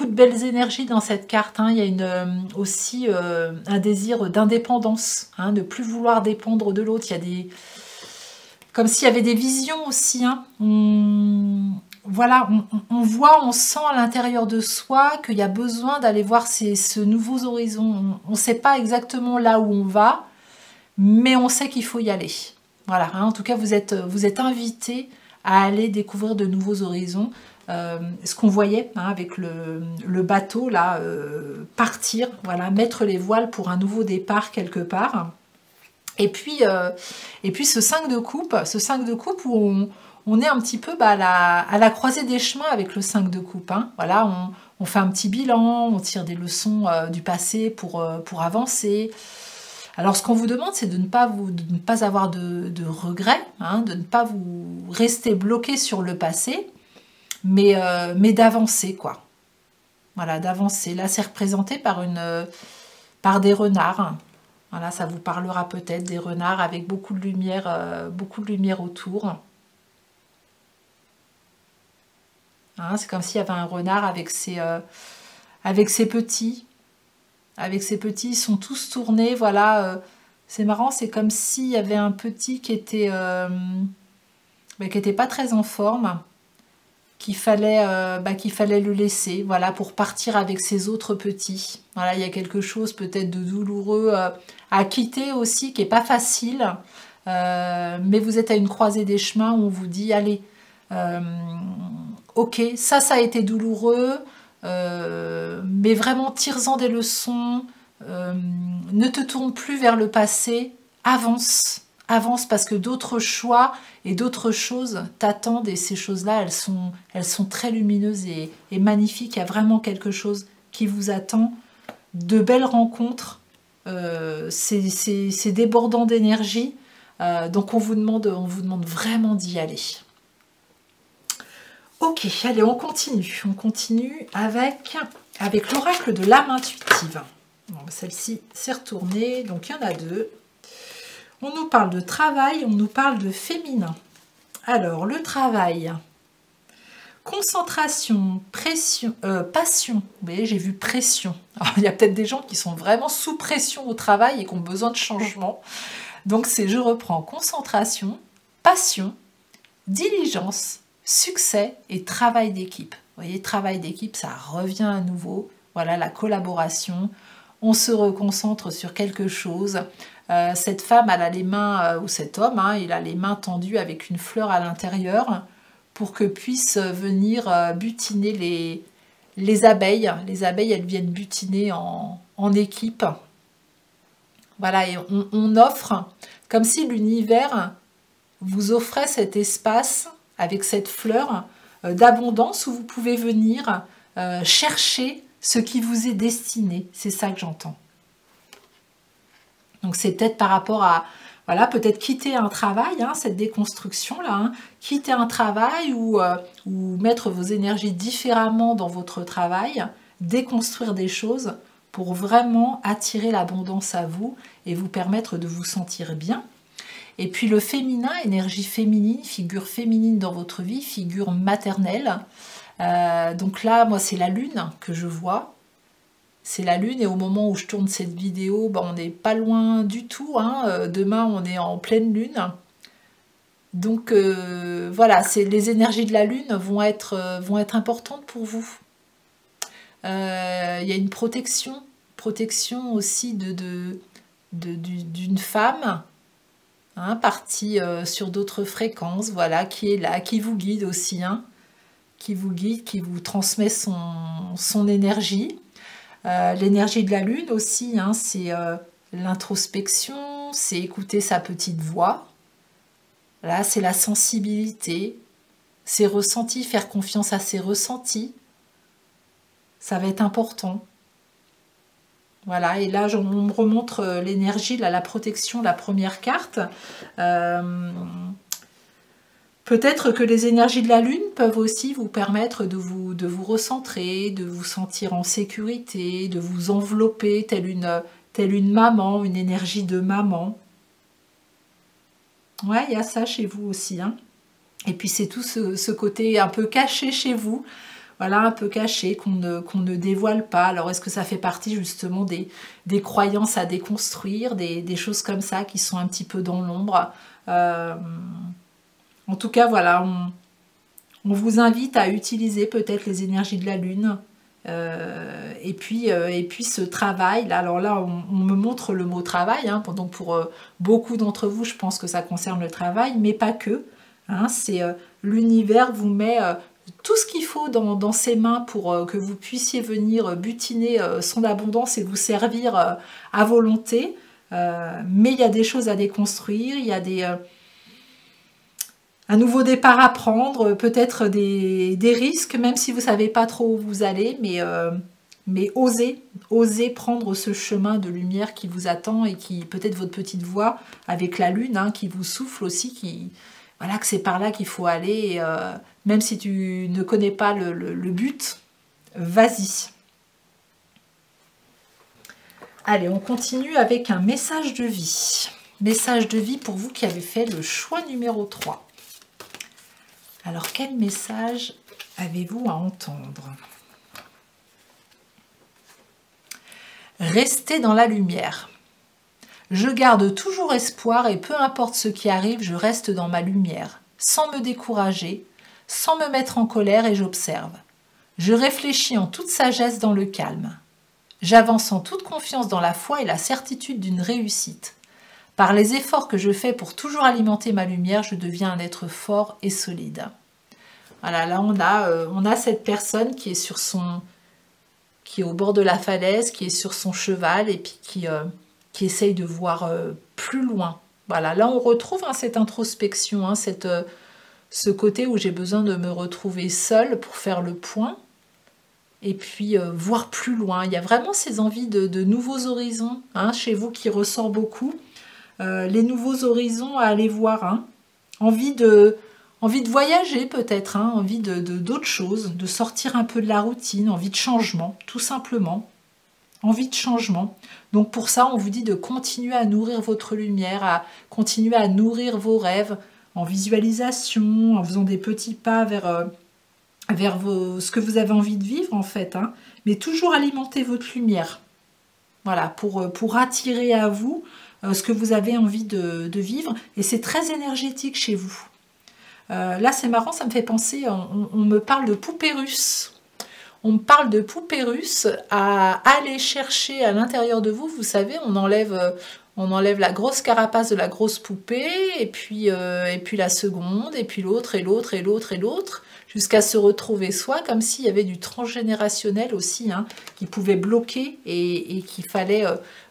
belles énergies dans cette carte. Hein. Il y a aussi un désir d'indépendance, hein, de ne plus vouloir dépendre de l'autre. Il y a comme s'il y avait des visions aussi. Hein. Voilà, on voit, on sent à l'intérieur de soi qu'il y a besoin d'aller voir ce nouveaux horizons. On ne sait pas exactement là où on va, mais on sait qu'il faut y aller. Voilà, hein, en tout cas, vous êtes invité à aller découvrir de nouveaux horizons. Ce qu'on voyait hein, avec le bateau, là, partir, voilà, mettre les voiles pour un nouveau départ quelque part. Et puis ce 5 de coupe où on est un petit peu bah, à la croisée des chemins avec le 5 de coupe. Hein. Voilà, on fait un petit bilan, on tire des leçons du passé pour avancer. Alors, ce qu'on vous demande, c'est de ne pas avoir de regrets, hein, de ne pas vous rester bloqué sur le passé, mais d'avancer, quoi. Voilà, d'avancer. Là, c'est représenté par des renards. Voilà, ça vous parlera peut-être des renards avec beaucoup de lumière autour. Hein, c'est comme s'il y avait un renard avec ses petits. Avec ses petits, ils sont tous tournés, voilà. C'est marrant, c'est comme s'il y avait un petit qui était pas très en forme, qu'il fallait le laisser, voilà, pour partir avec ses autres petits. Voilà, il y a quelque chose peut-être de douloureux à quitter aussi, qui est pas facile. Mais vous êtes à une croisée des chemins où on vous dit, allez, ok, ça a été douloureux. Mais vraiment tire-en des leçons, ne te tourne plus vers le passé, avance parce que d'autres choix et d'autres choses t'attendent et ces choses-là elles sont très lumineuses et magnifiques. Il y a vraiment quelque chose qui vous attend, de belles rencontres, c'est débordant d'énergie. Donc on vous demande vraiment d'y aller. Ok, allez, on continue. On continue avec l'oracle de l'âme intuitive. Bon, celle-ci s'est retournée, donc il y en a deux. On nous parle de travail, on nous parle de féminin. Alors, le travail, concentration, pression, passion. Vous voyez, j'ai vu pression. Alors, il y a peut-être des gens qui sont vraiment sous pression au travail et qui ont besoin de changement. Donc, je reprends concentration, passion, diligence, succès et travail d'équipe. Vous voyez, travail d'équipe, ça revient à nouveau. Voilà, la collaboration. On se reconcentre sur quelque chose. Cette femme, elle a les mains, ou cet homme, hein, il a les mains tendues avec une fleur à l'intérieur pour que puissent venir butiner les abeilles. Les abeilles, elles viennent butiner en équipe. Voilà, et on offre, comme si l'univers vous offrait cet espace avec cette fleur d'abondance où vous pouvez venir chercher ce qui vous est destiné. C'est ça que j'entends. Donc c'est peut-être par rapport à, voilà, peut-être quitter un travail, hein, cette déconstruction-là, hein, quitter un travail ou mettre vos énergies différemment dans votre travail, déconstruire des choses pour vraiment attirer l'abondance à vous et vous permettre de vous sentir bien. Et puis le féminin, énergie féminine, figure féminine dans votre vie, figure maternelle. Donc là, moi, c'est la lune que je vois. C'est la lune et au moment où je tourne cette vidéo, on n'est pas loin du tout. Hein. Demain, on est en pleine lune. Donc voilà, les énergies de la lune vont être importantes pour vous. Il y a une protection aussi d'une femme, hein, partie sur d'autres fréquences, voilà, qui est là, qui vous guide aussi, hein, qui vous guide, qui vous transmet son énergie. L'énergie de la lune aussi, hein, c'est l'introspection, c'est écouter sa petite voix. Là, c'est la sensibilité, ses ressentis, faire confiance à ses ressentis. Ça va être important. Voilà, et là, on me remontre l'énergie, la protection, la première carte. Peut-être que les énergies de la lune peuvent aussi vous permettre de vous recentrer, de vous sentir en sécurité, de vous envelopper telle une maman, une énergie de maman. Ouais, il y a ça chez vous aussi, hein. Et puis c'est tout ce côté un peu caché chez vous, voilà, un peu caché, qu'on ne dévoile pas. Alors est-ce que ça fait partie justement des croyances à déconstruire, des choses comme ça qui sont un petit peu dans l'ombre. En tout cas, voilà, on vous invite à utiliser peut-être les énergies de la lune. Et puis ce travail, là, alors là, on me montre le mot travail. Hein, donc pour beaucoup d'entre vous, je pense que ça concerne le travail, mais pas que. Hein, c'est l'univers vous met tout ce qu'il faut dans ses mains pour que vous puissiez venir butiner son abondance et vous servir à volonté. Mais il y a des choses à déconstruire, il y a un nouveau départ à prendre, peut-être des risques, même si vous ne savez pas trop où vous allez, mais osez prendre ce chemin de lumière qui vous attend et qui, peut-être votre petite voix avec la lune, hein, qui vous souffle aussi, voilà, que c'est par là qu'il faut aller, et, même si tu ne connais pas le but, vas-y. Allez, on continue avec un message de vie. Message de vie pour vous qui avez fait le choix numéro 3. Alors, quel message avez-vous à entendre? Restez dans la lumière. Je garde toujours espoir et peu importe ce qui arrive, je reste dans ma lumière, sans me décourager, sans me mettre en colère et j'observe. Je réfléchis en toute sagesse dans le calme. J'avance en toute confiance dans la foi et la certitude d'une réussite. Par les efforts que je fais pour toujours alimenter ma lumière, je deviens un être fort et solide. Voilà, là on a cette personne qui est qui est au bord de la falaise, qui est sur son cheval et puis qui essaye de voir plus loin. Voilà, là on retrouve cette introspection, hein, ce côté où j'ai besoin de me retrouver seule pour faire le point et puis voir plus loin. Il y a vraiment ces envies de nouveaux horizons, hein, chez vous qui ressort beaucoup. les nouveaux horizons à aller voir. Hein. Envie de voyager peut-être, hein, envie d'autre chose, de sortir un peu de la routine, envie de changement, tout simplement. Envie de changement. Donc pour ça, on vous dit de continuer à nourrir votre lumière, à continuer à nourrir vos rêves en visualisation, en faisant des petits pas vers ce que vous avez envie de vivre en fait. Hein. Mais toujours alimenter votre lumière. Voilà, pour attirer à vous ce que vous avez envie de vivre. Et c'est très énergétique chez vous. Là, c'est marrant, ça me fait penser, on me parle de poupées russes. On me parle de poupées russes à aller chercher à l'intérieur de vous. Vous savez, on enlève la grosse carapace de la grosse poupée, et puis la seconde, et puis l'autre, et l'autre, et l'autre, et l'autre, jusqu'à se retrouver soi, comme s'il y avait du transgénérationnel aussi, hein, qui pouvait bloquer et qu'il fallait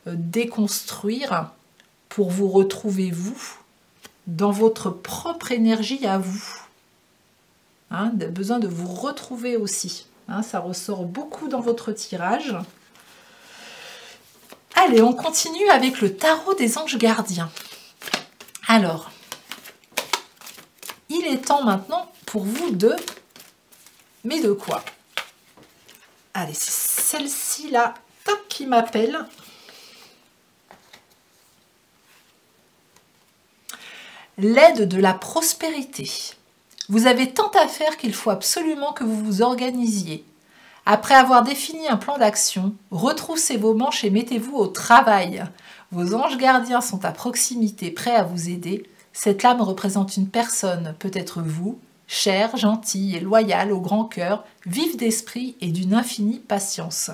déconstruire pour vous retrouver vous, dans votre propre énergie à vous. Hein, besoin de vous retrouver aussi. Hein, ça ressort beaucoup dans votre tirage. Allez, on continue avec le tarot des anges gardiens. Alors, il est temps maintenant pour vous de... Mais de quoi? Allez, c'est celle-ci là, tac, qui m'appelle. L'aide de la prospérité. Vous avez tant à faire qu'il faut absolument que vous vous organisiez. Après avoir défini un plan d'action, retroussez vos manches et mettez-vous au travail. Vos anges gardiens sont à proximité, prêts à vous aider. Cette lame représente une personne, peut-être vous, chère, gentille et loyale, au grand cœur, vive d'esprit et d'une infinie patience.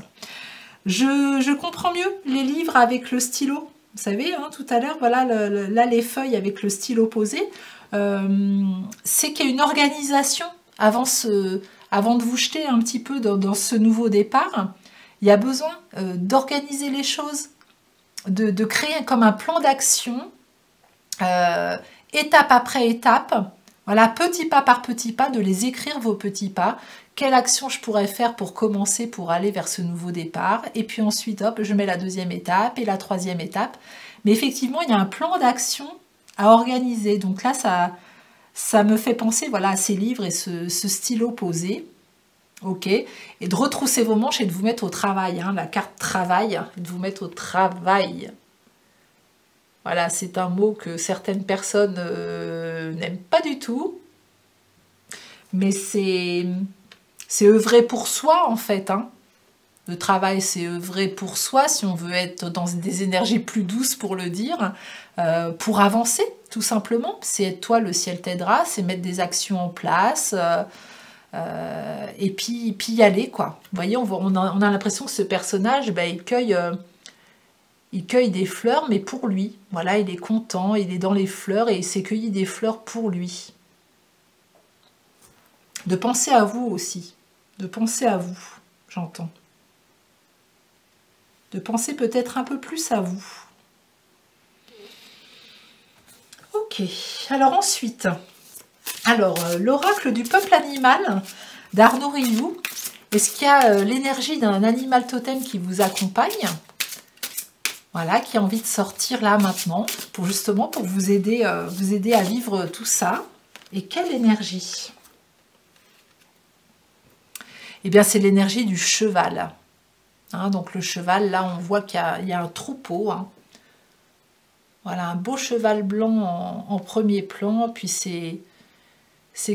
Je comprends mieux les livres avec le stylo. Vous savez, hein, tout à l'heure, voilà, là les feuilles avec le stylo posé. C'est qu'il y a une organisation avant de vous jeter un petit peu dans ce nouveau départ. Il y a besoin d'organiser les choses, de créer comme un plan d'action, étape après étape, voilà, petit pas par petit pas, de les écrire vos petits pas. Quelle action je pourrais faire pour commencer, pour aller vers ce nouveau départ? Et puis ensuite, hop, je mets la deuxième étape et la troisième étape. Mais effectivement, il y a un plan d'action à organiser. Donc là, ça me fait penser, voilà, à ces livres et ce stylo posé. Ok. Et de retrousser vos manches et de vous mettre au travail. Hein, la carte travail, de vous mettre au travail. Voilà, c'est un mot que certaines personnes n'aiment pas du tout. Mais c'est œuvrer pour soi, en fait. Hein. Le travail, c'est œuvrer pour soi, si on veut être dans des énergies plus douces, pour le dire, pour avancer, tout simplement. C'est toi, le ciel t'aidera, c'est mettre des actions en place, et puis y aller, quoi. Vous voyez, on a l'impression que ce personnage, ben, il cueille des fleurs, mais pour lui. Voilà, il est content, il est dans les fleurs, et il s'est cueilli des fleurs pour lui. De penser à vous aussi. De penser à vous, j'entends. De penser peut-être un peu plus à vous. Ok, alors ensuite, l'oracle du peuple animal d'Arnaud Rioux. Est-ce qu'il y a l'énergie d'un animal totem qui vous accompagne? Voilà, qui a envie de sortir là maintenant, pour vous aider à vivre tout ça. Et quelle énergie? Eh bien, c'est l'énergie du cheval. Hein, donc le cheval, là, on voit qu'il y a un troupeau. Hein. Voilà, un beau cheval blanc en premier plan, puis ses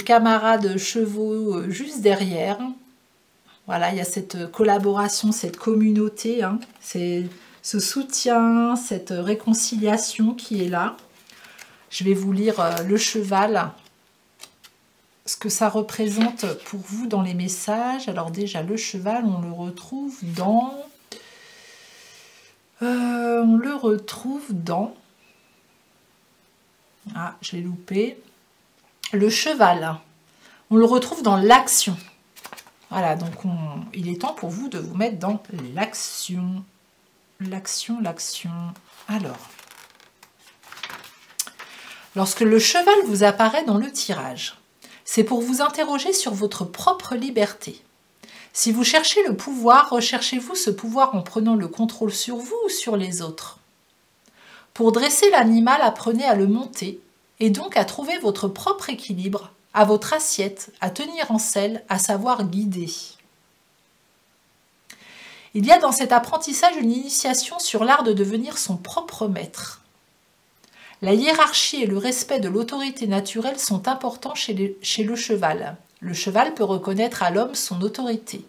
camarades chevaux juste derrière. Voilà, il y a cette collaboration, cette communauté, hein, c'est ce soutien, cette réconciliation qui est là. Je vais vous lire le cheval, ce que ça représente pour vous dans les messages. Alors déjà, le cheval, on le retrouve dans... Ah, je l'ai loupé. Le cheval, on le retrouve dans l'action. Voilà, donc il est temps pour vous de vous mettre dans l'action. L'action. Alors, lorsque le cheval vous apparaît dans le tirage, c'est pour vous interroger sur votre propre liberté. Si vous cherchez le pouvoir, recherchez-vous ce pouvoir en prenant le contrôle sur vous ou sur les autres? Pour dresser l'animal, apprenez à le monter et donc à trouver votre propre équilibre, à votre assiette, à tenir en selle, à savoir guider. Il y a dans cet apprentissage une initiation sur l'art de devenir son propre maître. La hiérarchie et le respect de l'autorité naturelle sont importants chez le cheval. Le cheval peut reconnaître à l'homme son autorité.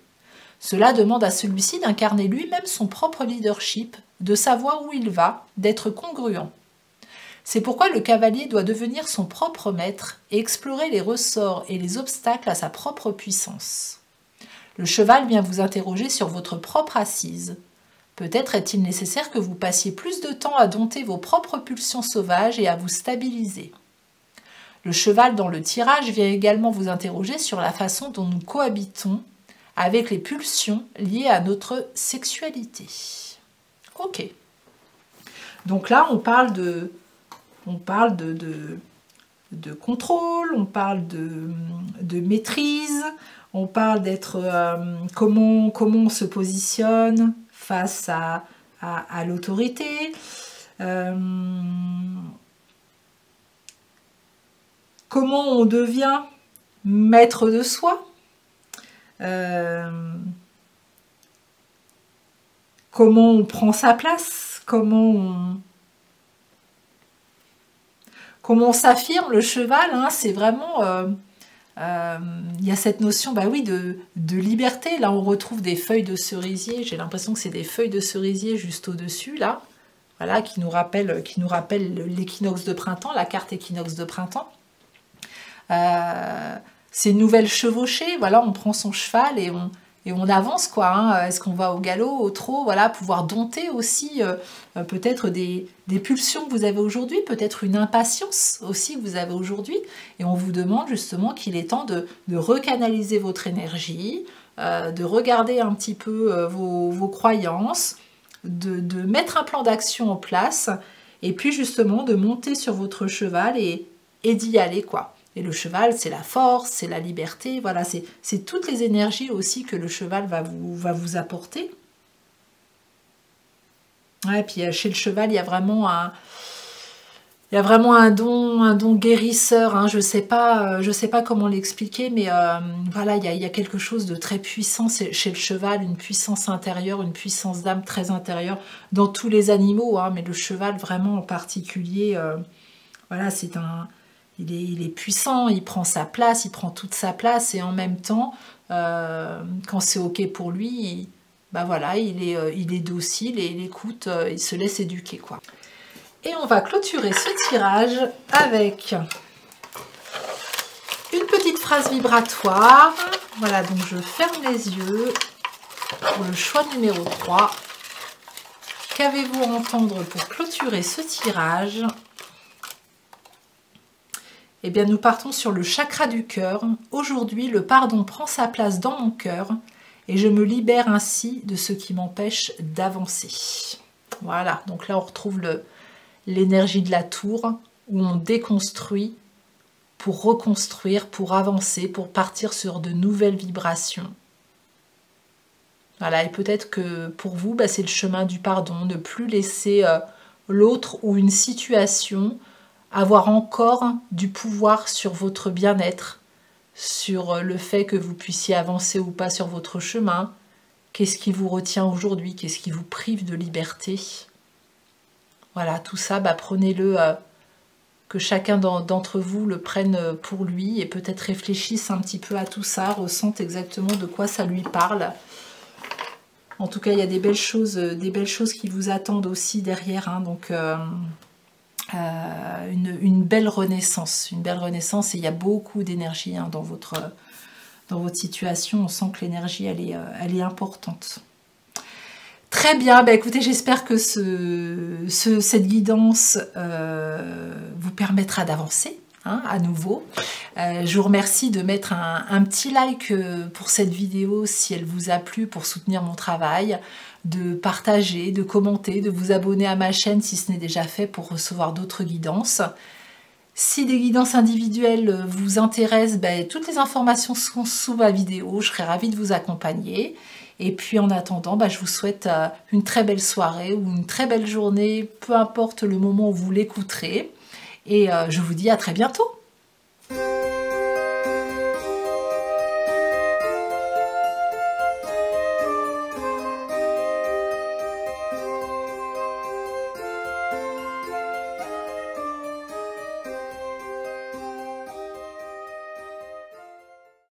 Cela demande à celui-ci d'incarner lui-même son propre leadership, de savoir où il va, d'être congruent. C'est pourquoi le cavalier doit devenir son propre maître et explorer les ressorts et les obstacles à sa propre puissance. Le cheval vient vous interroger sur votre propre assise. Peut-être est-il nécessaire que vous passiez plus de temps à dompter vos propres pulsions sauvages et à vous stabiliser. Le cheval dans le tirage vient également vous interroger sur la façon dont nous cohabitons avec les pulsions liées à notre sexualité. Ok. Donc là, on parle de contrôle, on parle de maîtrise, on parle d'être comment on se positionne face à l'autorité, comment on devient maître de soi, comment on prend sa place, comment on s'affirme. Le cheval, hein, c'est vraiment... il y a cette notion de liberté. Là, on retrouve des feuilles de cerisier. J'ai l'impression que c'est des feuilles de cerisier juste au-dessus, là. Voilà, qui nous rappellent l'équinoxe de printemps, la carte équinoxe de printemps. C'est une nouvelle chevauchée. Voilà, on prend son cheval et on avance, quoi. Hein. Est-ce qu'on va au galop, au trot? Voilà, pouvoir dompter aussi peut-être des pulsions que vous avez aujourd'hui, peut-être une impatience aussi que vous avez aujourd'hui. Et on vous demande justement qu'il est temps de recanaliser votre énergie, de regarder un petit peu vos croyances, de mettre un plan d'action en place, et puis justement de monter sur votre cheval et d'y aller, quoi. Et le cheval, c'est la force, c'est la liberté, voilà, c'est toutes les énergies aussi que le cheval va vous apporter. Ouais, et puis chez le cheval, il y a vraiment un don guérisseur, hein. Je sais pas comment l'expliquer, mais voilà, il y a quelque chose de très puissant chez le cheval, une puissance intérieure, une puissance d'âme très intérieure, dans tous les animaux, hein, mais le cheval vraiment en particulier, voilà, il est puissant, il prend sa place, il prend toute sa place, et en même temps, quand c'est ok pour lui, voilà, il est docile et il écoute, il se laisse éduquer, quoi. Et on va clôturer ce tirage avec une petite phrase vibratoire. Voilà, donc je ferme les yeux pour le choix numéro 3. Qu'avez-vous à entendre pour clôturer ce tirage ? Eh bien, nous partons sur le chakra du cœur. Aujourd'hui, le pardon prend sa place dans mon cœur et je me libère ainsi de ce qui m'empêche d'avancer. Voilà, donc là, on retrouve l'énergie de la tour où on déconstruit pour reconstruire, pour avancer, pour partir sur de nouvelles vibrations. Voilà, et peut-être que pour vous, c'est le chemin du pardon, ne plus laisser l'autre ou une situation avoir encore du pouvoir sur votre bien-être, sur le fait que vous puissiez avancer ou pas sur votre chemin. Qu'est-ce qui vous retient aujourd'hui? Qu'est-ce qui vous prive de liberté? Voilà, tout ça, prenez-le, que chacun d'entre vous le prenne pour lui et peut-être réfléchisse un petit peu à tout ça, ressente exactement de quoi ça lui parle. En tout cas, il y a des belles choses qui vous attendent aussi derrière, hein, donc une belle renaissance, et il y a beaucoup d'énergie, hein, dans votre situation. On sent que l'énergie, elle est importante. Très bien, écoutez, j'espère que cette guidance vous permettra d'avancer, hein, à nouveau. Je vous remercie de mettre un petit like pour cette vidéo si elle vous a plu, pour soutenir mon travail, de partager, de commenter, de vous abonner à ma chaîne si ce n'est déjà fait pour recevoir d'autres guidances. Si des guidances individuelles vous intéressent, toutes les informations sont sous ma vidéo, je serai ravie de vous accompagner. Et puis en attendant, je vous souhaite une très belle soirée ou une très belle journée, peu importe le moment où vous l'écouterez. Et je vous dis à très bientôt.